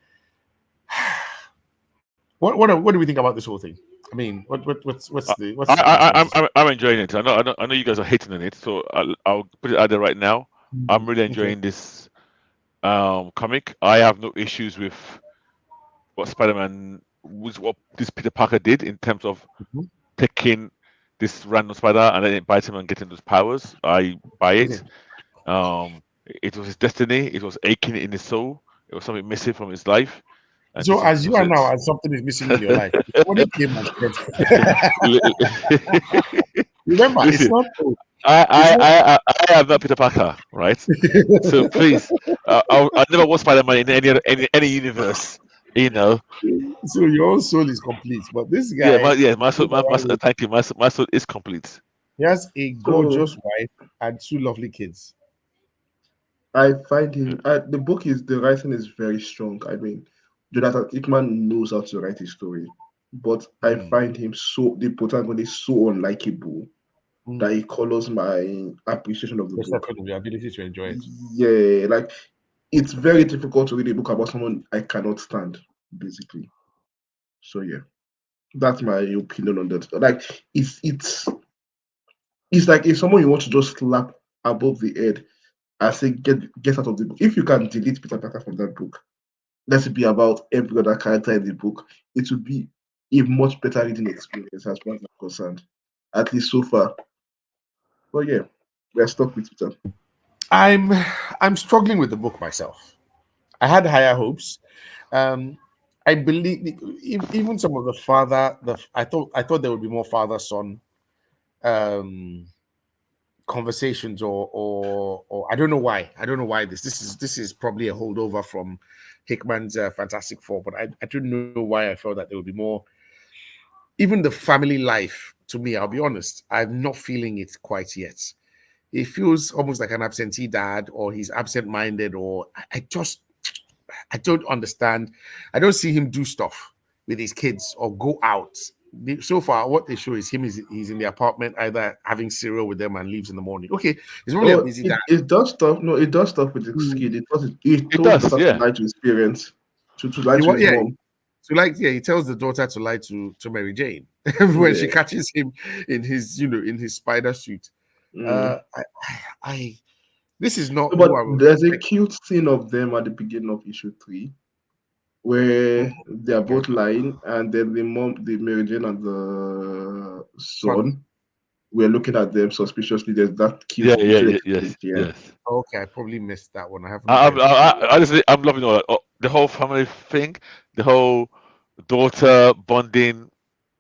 what do we think about this whole thing? I mean, I, what's I, the I, consensus? I'm enjoying it. I know you guys are hating on it, so I'll put it out there right now. I'm really Okay. enjoying this comic. I have no issues with what Spider-Man, what this Peter Parker did in terms of Mhm. taking this random spider and then it bites him and getting those powers. I buy Okay. it. It was his destiny. It was aching in his soul. It was something missing from his life, and So this as you was are it. now, as something is missing in your life, somebody came and said, "Remember, it's Listen, not. It's I, not." I, I, I am not Peter Parker, right? So please, I'll never watch Spider-Man in any universe. You know, So your own soul is complete, but this yeah, guy, my soul, goes around with- thank you, my soul is complete. he has a So gorgeous wife and two lovely kids. I find him. The book is the writing is very strong. I mean, Jonathan Hickman knows how to write a story, but I Mm, find him the protagonist so unlikable that mm. it colors my appreciation of the book. Perception of the ability to enjoy it. Yeah, like it's very difficult to read a book about someone I cannot stand, basically. So yeah, that's my opinion on that. Like it's like if someone you want to just slap above the head and say get out of the book. If you can delete Peter Parker from that book, let it be about every other character in the book. It would be a much better reading experience as far as I'm concerned, at least so far. But yeah, we're stuck with Peter. I'm I'm struggling with the book myself. I had higher hopes. Um, I believe even some of the father, I thought there would be more father son um conversations, or I don't know why this is probably a holdover from Hickman's Fantastic Four, but I don't know why I felt that there would be more. Even the family life, to me, I'll be honest, I'm not feeling it quite yet. It feels almost like an absentee dad, or he's absent-minded, or I don't understand. I don't see him do stuff with his kids or go out. So far, what they show is him is he's in the apartment, either having cereal with them and leaves in the morning. Okay, he's probably a Oh, busy dad. it does stuff. No, it does stuff with his Mm. kid. It It told his does, daughter to yeah. lie to his parents, to lie He, to wa- his yeah, mom. he tells the daughter to lie to Mary Jane when she Yeah. catches him in his spider suit. Mm. Uh, I, I this is not No, who but I was there's a expecting. cute scene of them at the beginning of issue 3 where they are both Okay, lying, and then the mom, the Mary Jane, and the son. son were looking at them suspiciously. There's that cute Yeah, yeah, little yeah, exchange. yes, Yeah. yes. Okay, I probably missed that one. I haven't I, I'm, read. honestly, I'm loving all that. The whole family thing, the whole daughter bonding,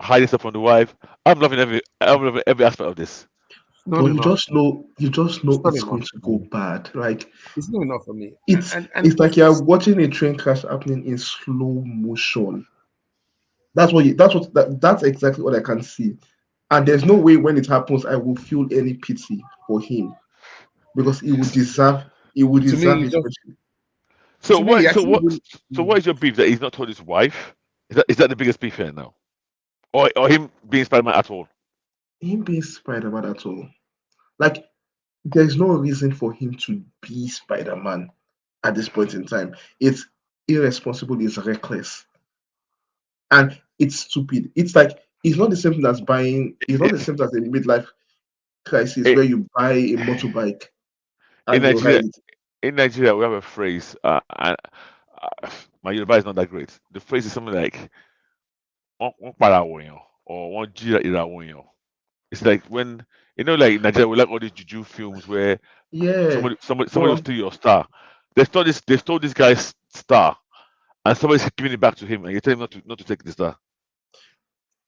hiding stuff from the wife. I'm loving every aspect of this. It's not But enough. you just It's know not it's enough going to for go me. bad. Like It's not enough for me. And it's like you're watching a train crash happening in slow motion. That's exactly what I can see. And there's no way when it happens I will feel any pity for him because he would to me, deserve he his just friendship. So to me, he what? So actually what? didn't. So what is your beef that he's not told his wife? Is that the biggest beef here now, or him being Spider-Man at all? Him being Spider-Man at all. Like there's no reason for him to be Spider-Man at this point in time. It's irresponsible, it's reckless, and it's stupid. It's like it's not the same as a midlife crisis I- where you buy a motorbike in and you Nigeria, ride it. we have a phrase. My Yoruba is not that great. The phrase is something like "Wọ́n para àwọn èèyàn," or "Wọ́n jí ìràwọ̀ èèyàn." It's like when like in Nigeria, we like all these juju films where Yeah. somebody will Well, steal your star. They stole this guy's star, and somebody's giving it back to him, and you tell him not to take the star.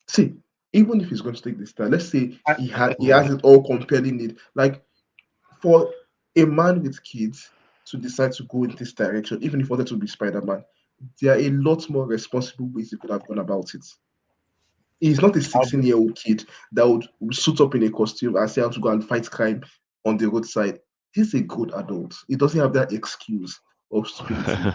see, even if he's going to take this time, let's say I, he has it all compelling need. Like for a man with kids to decide to go in this direction, even if he wanted to be Spider-Man, there are a lot more responsible ways he could have gone about it. He's not a I'll be, 16-year-old kid that would suit up in a costume and say how to go and fight crime on the roadside. He's a good adult. He doesn't have that excuse of stupidity.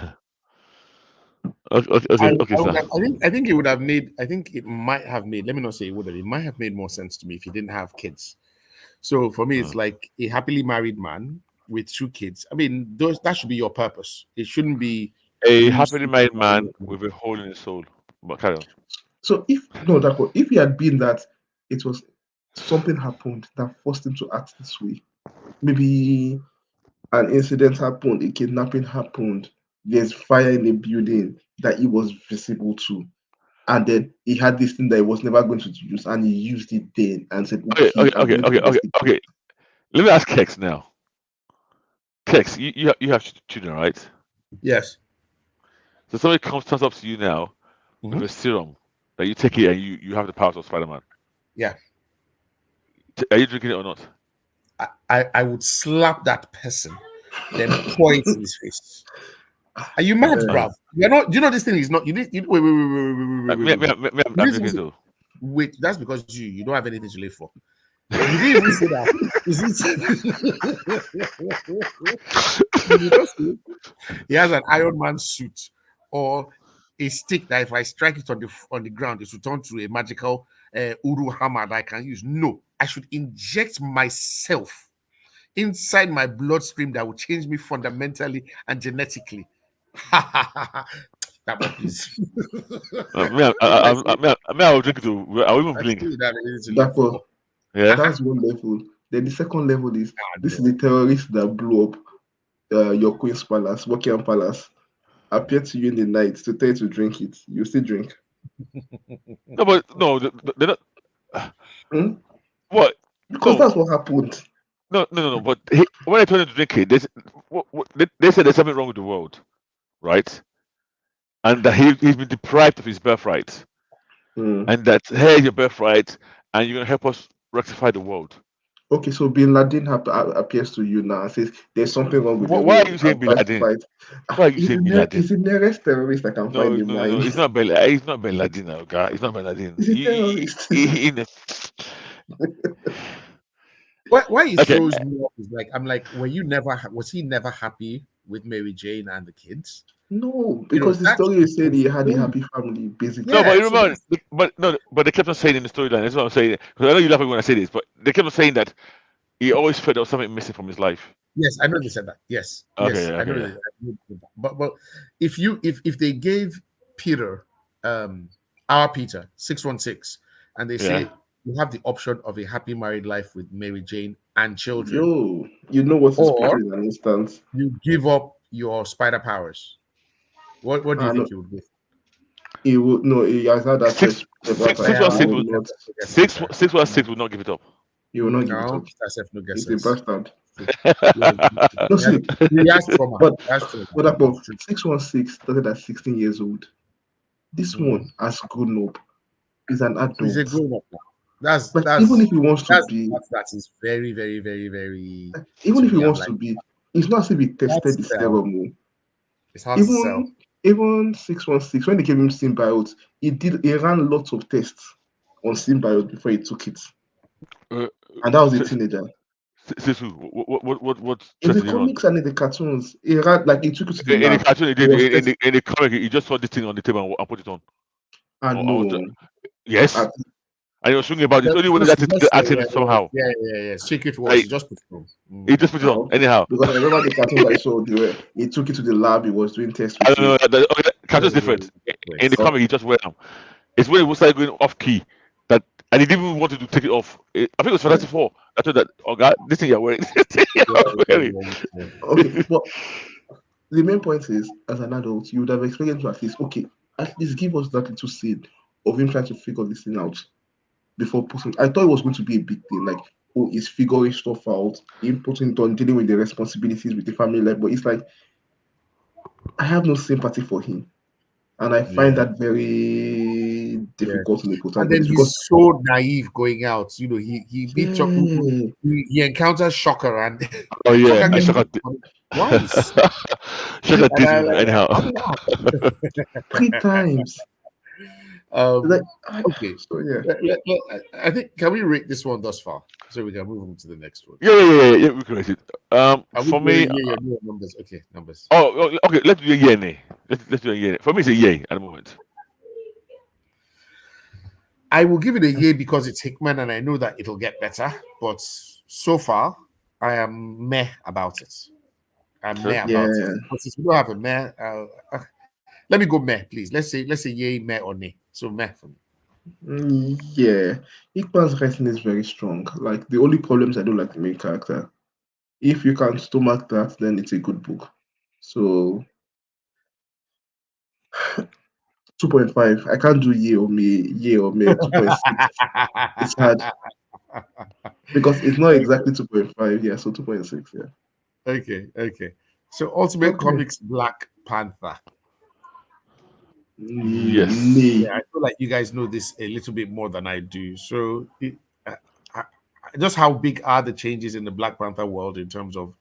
Okay, I, okay, okay, I sir. would have, I think it would have made. I think it might have made. Let me not say it would have. It might have made more sense to me if he didn't have kids. So for me, it's Mm. like a happily married man with 2 kids. I mean, that should be your purpose. It shouldn't be A you. happily married man with a hole in his soul. But carry on. So if no, that if he had been that, it was something happened that forced him to act this way. Maybe an incident happened, a kidnapping happened, there's fire in a building that he was visible to. And then he had this thing that he was never going to use, and he used it then and said, Okay, okay, okay, I'm okay, going to okay, okay, investigate. okay. Let me ask Kex now. Kex, you have children, right? Yes. So somebody turns up to you now with Mhm. a serum that you take it and you have the powers of Spider-Man. Yeah. Are you drinking it or not? I would slap that person, then pour it in his face. Are you mad, Uh, bruv? You're not. Do you know this thing is not? You need. Wait, wait, wait, wait, wait, wait, wait, wait, wait. You I'm need to drinking listen. too. Wait, that's because you don't have anything to live for. You didn't even say that. Is it? You just say he has an Iron Man suit or a stick that if I strike it on the ground, it will turn to a magical Uru hammer that I can use. No, I should inject myself inside my bloodstream that will change me fundamentally and genetically. That one, please. I will drink it too. I will even I still blink. don't have anything to live that was for. Yeah. that's one level. Then the second level is Ah, this is no. the terrorist that blew up your Queen's Palace, Buckingham Palace, appear to you in the night to tell you to drink it. You still drink. No, but no, they're not. Hmm? What? Because No, that's what happened. no, no, no, no. But when I told him to drink it, they said there's something wrong with the world, right? and that he's been deprived of his birthright, Hmm. and that here's your birthright, and you're gonna help us rectify the world. Okay, so Bin Laden appears to you now and says there's something wrong with the Why are world. you I'm saying Bin trying to Laden? fight. Why are you saying Bin He's Laden? the nearest terrorist I can find No, in no, no, no. mind. It's not Ben Laden, now, guy. It's not Ben Laden. He's a terrorist. Why it Okay. throws me off is like I'm like, was he never happy with Mary Jane and the kids? No, You know, because the that's story is saying he the had a story. happy family, basically. No, but Yeah, you so remember, that's but no, but they kept on saying in the storyline. That's what I'm saying. Because I know you laugh when I say this, but they kept on saying that he always felt there was something missing from his life. yes, I know they said that. Yes, Okay, yes, yeah, I know okay, that. yeah, But if they gave Peter, our Peter 616, and they yeah. say you have the option of a happy married life with Mary Jane and children, Yo, you know what is Peter or in an instant. you give up your spider powers. What do you And think you would go for? he would no, he has had that Six, choice several Oh, times. yeah, He well, will Peter not. Sef no get sense, sha. Mm. 616 would not give it up. He will not give it No, up. Peter Sef no get He's a sense. bastard. Yeah, No, see, he has trauma. but He has trauma. but about It's true. 616 started at 16 years old. This Mm. one has grown up. He's an He's a adult. grown up now. That's Like even that's if he wants to that's be, that is very, very, very, very. even To if he me, I'm wants like, to be, it's not as if he hard tested to the sell. serum. Oh. It's hard to sell. Even 616 when they gave him symbiote, he ran lots of tests on symbiote before he took it, Uh, and that was a Sis- teenager. Sisu, what In test the did he run? comics and in the cartoons, he ran like he took it to the In the lab. cartoon, he He did. was test. In the comic, he just saw this thing on the table and put it on. And I was no, yes, at, and he was thinking about this. Only way Just, that is just acting is somehow. yeah. Secret words. Like He just put it on. he Mm. just put it on okay. anyhow. Because I remember the cartoons I saw. He took it to the lab. He was doing tests I with don't know. it. Okay, cartoon is different. In the Wait. comic, he just went. It's when it started going off key that, and he didn't even want to take it off. I think it was Yeah, Fantastic Four. I told that, oh God, this thing you're wearing, this thing Yeah, you're wearing. yeah. okay, but the main point is, as an adult, you would have experienced to at least, okay, at least give us that little scene of him trying to figure this thing out before putting. I thought it was going to be a big thing, like, oh, he's figuring stuff out, him putting it on, dealing with the responsibilities with the family life. But it's like, I have no sympathy for him. And I find Yeah. that very Yeah. difficult in a And then protagonist because, he's so naive going out. You know, he beat Chuck. yeah, He encounters Shocker, and Oh yeah, Shocker I gets shock at twice. shock at And this I him like, anyhow. how did that happen? 3 times. Like, Um, okay. so yeah. I think, can we rate this one thus far so we can move on to the next one? Yeah, we can raise it. Are we For me, going yeah, yeah, numbers? Okay, numbers. okay, let's do a yeah, nay. Let's do a yeah. For me, it's a yay at the moment. I will give it a yay because it's Hickman and I know that it'll get better. But so far, I am meh about it. I'm Sure. meh about it. Yeah. But since we don't have a meh, let me go meh, please. Let's say yay, meh, or nay. So meh for me. Yeah, Iqbal's writing is very strong. Like the only problems I don't like the main character. If you can stomach that, then it's a good book. So 2.5. I can't do year or me 2.6. It's hard because it's not exactly 2.5. Yeah, so 2.6. Yeah. Okay. So Ultimate Okay. Comics Black Panther. Yes. Nee. Yeah, I feel like you guys know this a little bit more than I do. So, just how big are the changes in the Black Panther world in terms of,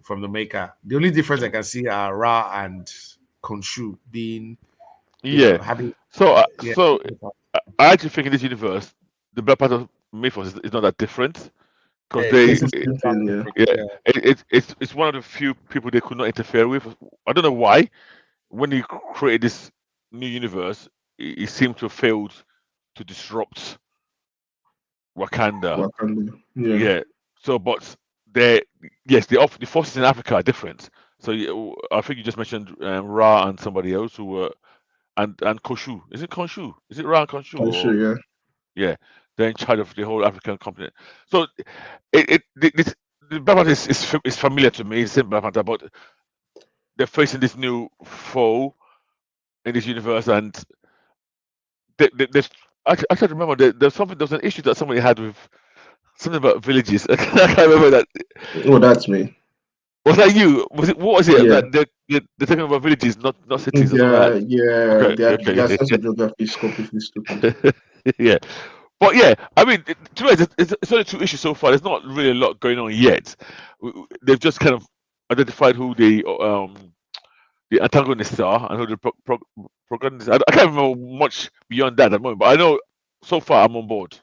from the maker? The only difference I can see are Ra and Khonshu being, Yeah. having, yeah, I actually think in this universe, the Black Panther mythos is not that different because It's it's the it, same not thing. Yeah. different. yeah, Yeah, it's one of the few people they could not interfere with. I don't know why. When he created this new universe, he seemed to have failed to disrupt Wakanda. Wakanda. Yeah. Yeah. So, but they, yes, the forces in Africa are different. So I think you just mentioned Ra and somebody else who were and Koshu. Is it Konshu? Is it Ra and Konshu I'm or sure. Yeah. yeah? They're in charge of the whole African continent. So this the Black Panther is familiar to me. It's in Black Panther, but they're facing this new foe in this universe, and there's I can't remember. There was an issue that somebody had with something about villages. I can't remember that. Oh, that's me. Was that you? Was it? What was it? Yeah, That they're talking about villages, not cities or something like yeah, yeah. that. Their Okay, sense of geography is completely stupid. okay. Yeah. But yeah, I mean, to be honest, it's only two issues so far. There's not really a lot going on yet. They've just kind of identified who the antagonists are and who the protagonists. I can't remember much beyond that at the moment, but I know so far I'm on board.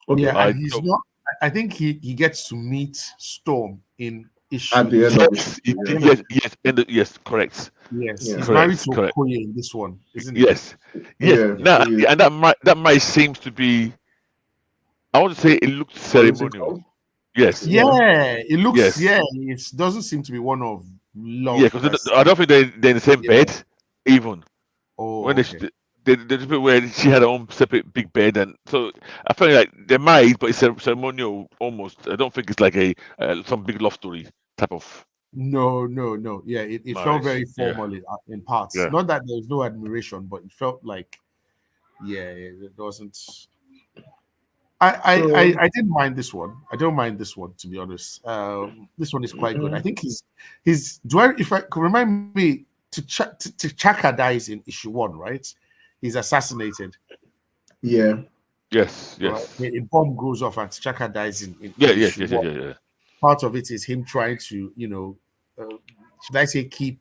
Yeah, Okay, and I he's don't. not. I think he gets to meet Storm in at issue the end of two. it, Yes, At the yeah, end of yes, it. yes, yes, correct, Yes, yeah, he's married correct, to correct. Okoye in this one, isn't he? Yes, yes. yeah. Yeah. Now, He is and that might seems to be. I want to say it looked ceremonial. political. Yes, Yeah, Yeah, it looks. yes, Yeah, it doesn't seem to be one of yeah. love Because per I se. don't think they're in the same Yeah. bed, even when Oh, they okay. there's a bit where she had her own separate big bed, and so I feel like they're married, but it's ceremonial almost. I don't think it's like a some big love story type of No, no, no. Yeah, it felt marriage. very Yeah, formal in parts. yeah. Not that there was no admiration, but it felt like, yeah, it wasn't. so I didn't mind this one. I don't mind this one, to be honest. This one is quite good. I mm, think he's do I if I could remind me to Chaka dies in issue one, right? He's assassinated, yeah, right? Yes, A yes, bomb goes off and Chaka dies yeah, in yes, issue yes, yes, one. yeah, yeah. Part of it is him trying to, should I say keep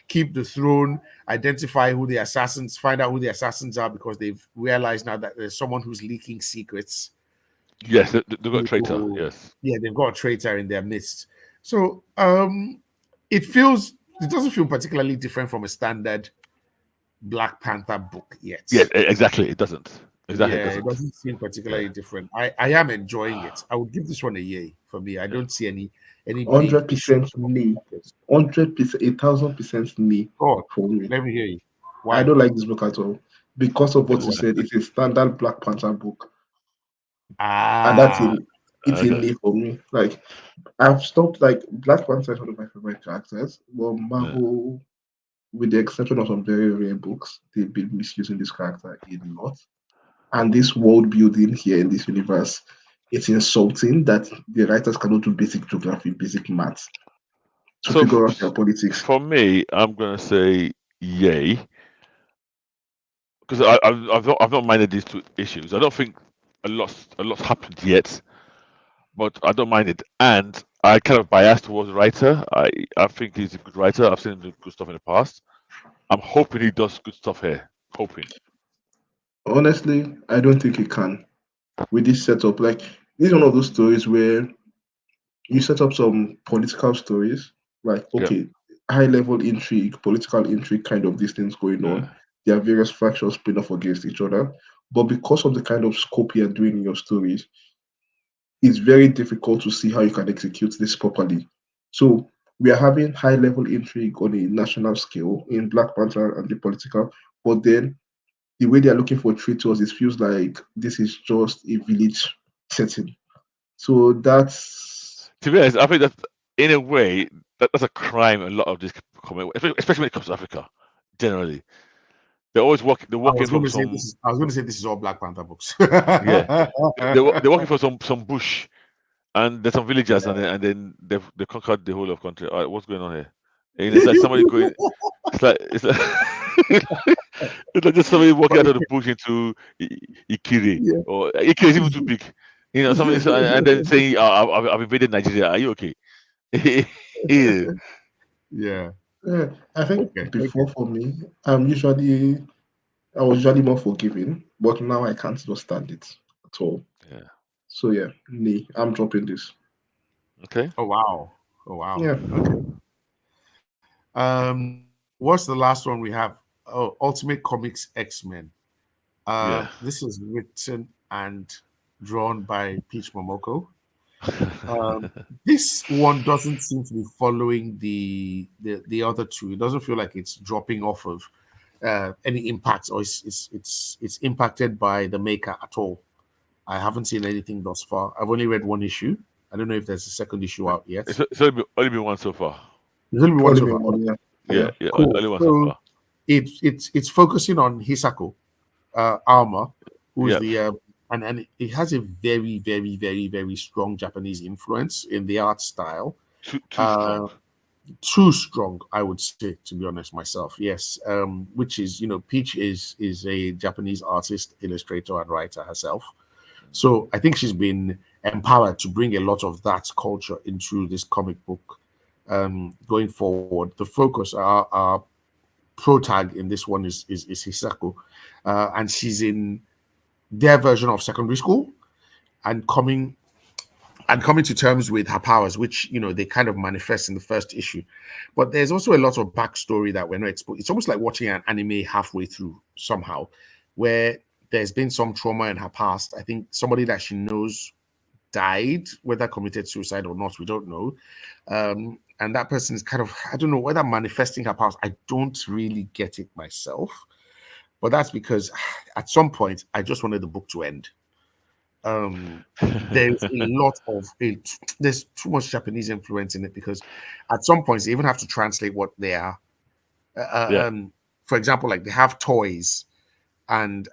keep the throne, identify who the assassins, find out who the assassins are because they've realized now that there's someone who's leaking secrets. Yes, they got a traitor. So, Yes. yeah, they've got a traitor in their midst. So it doesn't feel particularly different from a standard Black Panther book yet. Yes, exactly. It doesn't. Exactly, it Yeah, it doesn't. doesn't seem Yeah. particularly different. I am enjoying it. I would give this one a yay for me. I Yeah. don't see any big 100% issues or knee, problems. 100%, 1,000% knee God, for me. let me hear you. I Why? don't like this book at all because of what you Why? said. It's a standard Black Panther book, and Ah, it's a Okay. knee for me. Like I've stopped. Like Black Panther is one of my favorite characters. Well, Yeah. Marvel, with the exception of some very rare books, they've been misusing this character a lot. And this world building here in this universe, it's insulting that the writers cannot do basic geography, basic maths to So figure out their politics. for me, I'm gonna say yay because I've not minded these two issues. I don't think a lot happened yet, but I don't mind it. And I kind of biased towards the writer. I think he's a good writer. I've seen him do good stuff in the past. I'm hoping he does good stuff here. Hoping. Honestly, I don't think it can with this setup. Like, this is one of those stories where you set up some political stories, like, Yeah. okay, high level intrigue, political intrigue, kind of these things going on. Yeah. There are various factions spin off against each other. But because of the kind of scope you're doing in your stories, it's very difficult to see how you can execute this properly. So we are having high level intrigue on a national scale in Black Panther and the political, but then the way they are looking for traitors, it feels like this is just a village setting. So that's To be honest, I think that in a way that's a crime. A lot of this comment, especially when it comes to Africa, generally, they're I working was going from to say some. this is. I was going to say this is all Black Panther books. Yeah, they're working for some bush, and there's some villagers, Yeah. and then they conquered the whole of country. What's going on here? And it's like somebody going. It's like it's like just somebody walking out of the bush into Ikire, Yeah. or Ikire is even too big. Somebody and then saying, I've invaded Nigeria. Are you okay?" Yeah. Yeah. yeah. I think Okay. Okay. before for me, I was usually more forgiving, but now I can't just stand it at all. Yeah. So yeah, me, I'm dropping this. Okay. Oh wow. Oh wow. Yeah. Okay. What's the last one we have? Oh, Ultimate Comics X-Men. Yeah. This is written and drawn by Peach Momoko. Um, this one doesn't seem to be following the other two. It doesn't feel like it's dropping off of any impact, or it's impacted by the maker at all. I haven't seen anything thus far. I've only read one issue. I don't know if there's a second issue out yet. It's only been one so far. There's only been one Only so me far. one, Okay, yeah. Yeah, Yeah. yeah, cool. only one so So far. it's focusing on Hisako, Alma, who's Yeah, the and it has a very very very very strong Japanese influence in the art style. too Uh, strong. too strong, I would say, to be honest myself. Yes, which is, Peach is a Japanese artist, illustrator, and writer herself. So I think she's been empowered to bring a lot of that culture into this comic book. Going forward, the focus, our pro tag in this one is Hisako, and she's in their version of secondary school and coming to terms with her powers, which they kind of manifest in the first issue. But there's also a lot of backstory that we're not exposed. It's almost like watching an anime halfway through somehow, where there's been some trauma in her past. I think somebody that she knows died, whether committed suicide or not, we don't know. And that person is kind of, I don't know whether manifesting her past. I don't really get it myself, but that's because at some point I just wanted the book to end. There's a lot of it. There's too much Japanese influence in it because at some points they even have to translate what they are. Yeah, For example, like they have toys and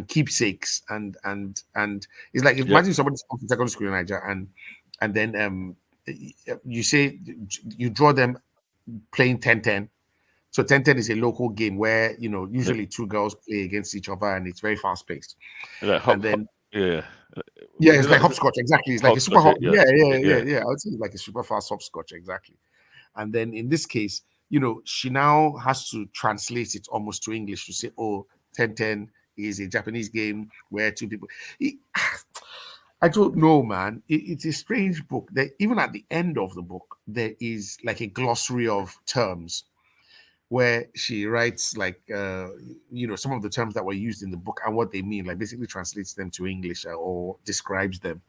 keepsakes and it's like yeah, imagine somebody's come from secondary school in Nigeria and then you say you draw them playing 10-10. So 10-10 is a local game where yeah. usually two girls play against each other and it's very fast paced. Like And then yeah. yeah, Is it it's like not hopscotch. Exactly. It's like a super hopscotch? hot. Yeah, Yeah, yeah, yeah, yeah, yeah, yeah. I would say it's like a super fast hopscotch. Exactly. And then in this case, she now has to translate it almost to English to say, oh, 10-10 is a Japanese game where two people. I don't know, man. It's a strange book. Even at the end of the book, there is like a glossary of terms where she writes like some of the terms that were used in the book and what they mean, like basically translates them to English or describes them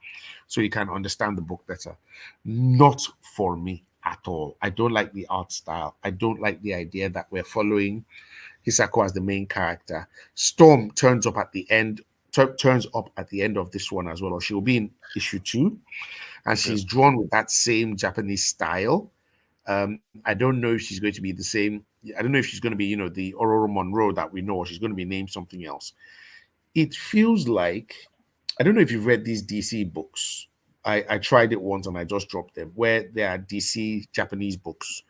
so you can understand the book better. Not for me at all. I don't like the art style. I don't like the idea that we're following Hisako as the main character. Storm turns up at the end. Turns up at the end of this one as well, or she'll be in issue 2, and yeah. she's drawn with that same Japanese style. I don't know if she's going to be the same. I don't know if she's going to be, the Aurora Monroe that we know, or she's going to be named something else. It feels like, I don't know if you've read these DC books. I tried it once and I just dropped them, where there are DC Japanese books.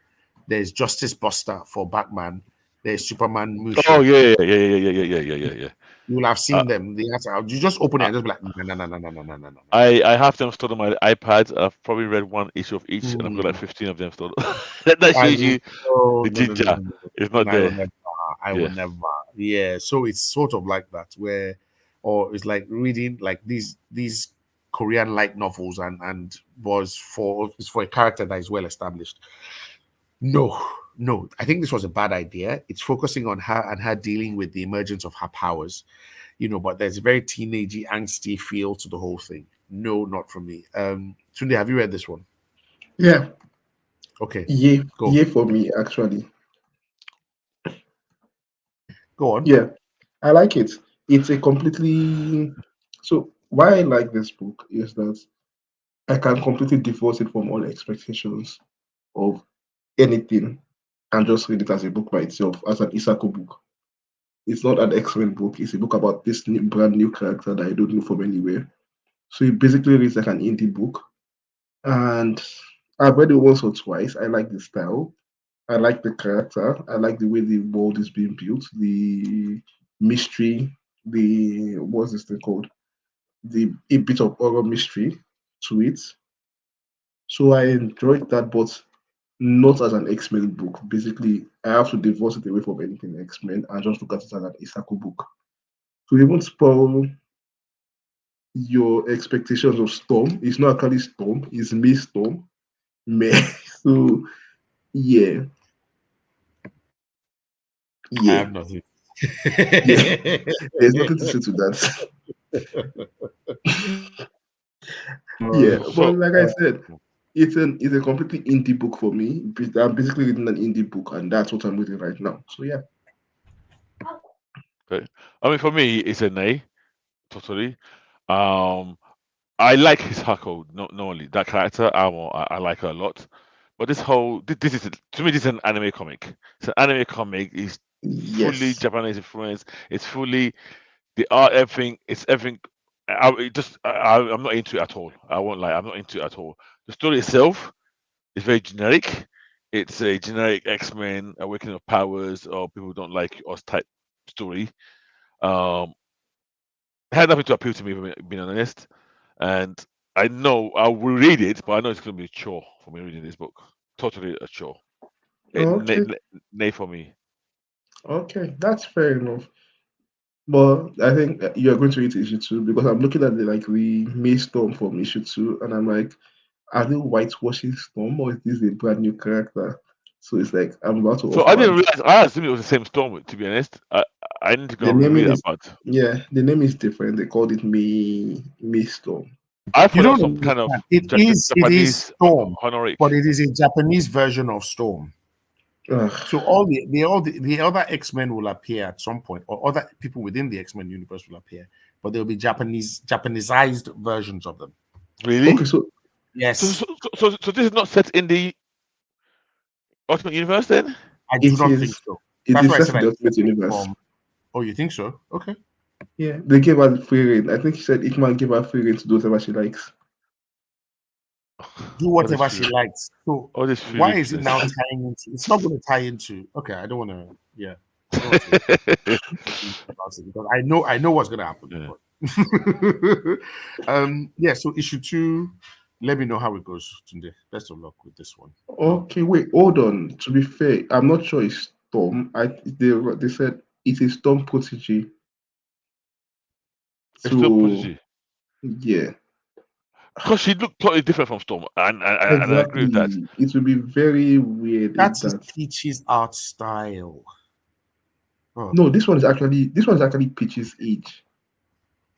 There's Justice Buster for Batman. There's Superman Oh Mushu. yeah, yeah, yeah, yeah, yeah, yeah, yeah, yeah, yeah, yeah. You will have Uh, seen them. You just open it I and just be like, no, no, no, no, no, no, no, no, no. I have them stored on my iPad. I've probably read one issue of each, and I've got like Mm. 15 of them stored. That I shows will. you Oh the no, no, no, ginger no, no, is no, not no, I will there. never. I will Yeah. never. Yeah. So it's sort of like that, where, or it's like reading like these Korean light novels and it's for a character that is well established. No, no. I think this was a bad idea. It's focusing on her and her dealing with the emergence of her powers, but there's a very teenagey, angsty feel to the whole thing. No, not from me. Tunde, have you read this one? Yeah, Okay, yeah, go. yeah for me actually. Okay, go on. Yeah, I like it. It's a completely so why I like this book is that I can completely divorce it from all expectations of anything and just read it as a book by itself, as an Isako book. It's not an X-Men book. It's a book about this brand new character that I don't know from anywhere. So it basically reads like an indie book. And I've read it once or twice. I like the style. I like the character. I like the way the world is being built, the mystery, the what's this thing called? The a bit of horror mystery to it. So I enjoyed that, but not as an X-Men book. Basically, I have to divorce it away from anything X-Men and just look at it as an Isako book. So it won't spoil your expectations of Storm. It's not actually Storm, it's me Storm. Me. So yeah, I yeah, have nothing. yeah. There's nothing to say to that. Yeah, So but like I said, it's a completely indie book for me. I'm basically reading an indie book, and that's what I'm reading right now. So yeah, okay. I mean, for me, it's a nay, totally. Um, I like his Hako. Not only that character, I like her a lot. But this is to me, this is an anime comic. It's an anime comic. It's fully yes, Japanese influence. It's fully the art, everything. It's everything. I'm not into it at all. I won't lie. I'm not into it at all. The story itself It's very generic. It's a generic X-Men awakening of powers or people who don't like us type story. Um, it had nothing to appeal to me, if I'm being honest. And I know I will read it, but I know it's going to be a chore for me reading this book. Totally a chore. Okay, Nay for me. okay, that's fair enough. But I think you are going to read issue two because I'm looking at the May Storm from issue two, and I'm like, are they whitewashing Storm or is this a brand new character? So it's like I'm about to So I didn't offhand. realize. I assumed it was the same storm. To be honest, I need to go The and naming reread that is part. the name is different. They called it May Storm. I You thought it was don't some kind of understand. It is Japanese Storm, but honorific. it is a Japanese version of Storm. Ugh. So all the other X-Men will appear at some point, or other people within the X-Men universe will appear, but there'll be Japanesized versions of them. Okay, Really? so Yes, So this is not set in the Ultimate Universe then? I do it not think is so. it That's is why I set said in I the Ultimate separate Universe. from. Oh, you think so? Okay. Yeah, they gave her free reign. I think she said Ikman gave her free reign to do whatever she likes. Do All this whatever she feel, likes. So all this feel why is it now ridiculous. tying into? It's not going to tie into. Okay, I don't want to. Yeah, I don't want to think about it because I know what's going to happen. Yeah. But yeah. So issue two. Let me know how it goes, Tunde. Best of luck with this one. Okay, wait, hold on. To be fair, I'm not sure it's Storm. They said it is Storm Protege. It's still So Prodigy. yeah, Because she looked totally different from Storm, and I agree with that. exactly. It will be very weird if That is that. Peach's art style. Oh, No, this one is actually Peach's age.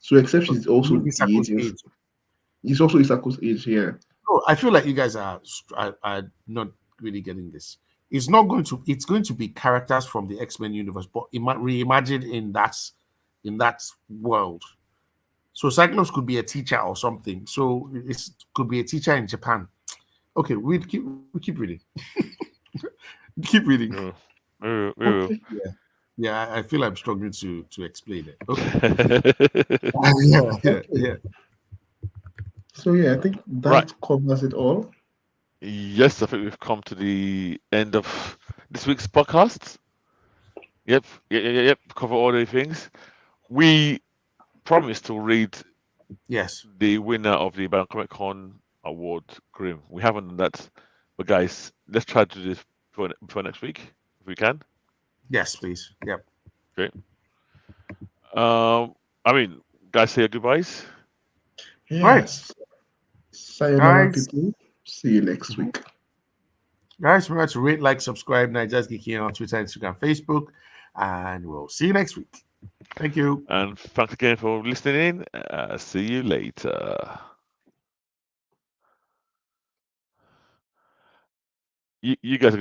So except she's also the age. Isako's age. It's also Isako's age here. No, I feel like you guys are not really getting this. It's not going to. It's going to be characters from the X-Men universe, but reimagined in that world. So Cyclops could be a teacher or something. So it could be a teacher in Japan. Okay, we keep reading. Keep reading. Yeah. We will. Okay. Yeah. I feel I'm struggling to explain it. Okay. We will. Okay. Yeah. So yeah, I think Right. that covers it all. Yes, I think we've come to the end of this week's podcast. Yep. Yep. Cover all the things. We promised to read Yes. the winner of the Bangkok Comic Con award, Grim. We haven't done that, but guys, let's try to do this for next week if we can. Yes, please. Yep. Okay. I mean, guys, say your goodbyes. Right. Yes. Sayonara, Guys. people. See you next Mhm. week. Guys, remember to rate, like, subscribe, Naija's Geeking on Twitter, Instagram, Facebook, and we'll see you next week. Thank you. And thanks again for listening in. See you later. You guys are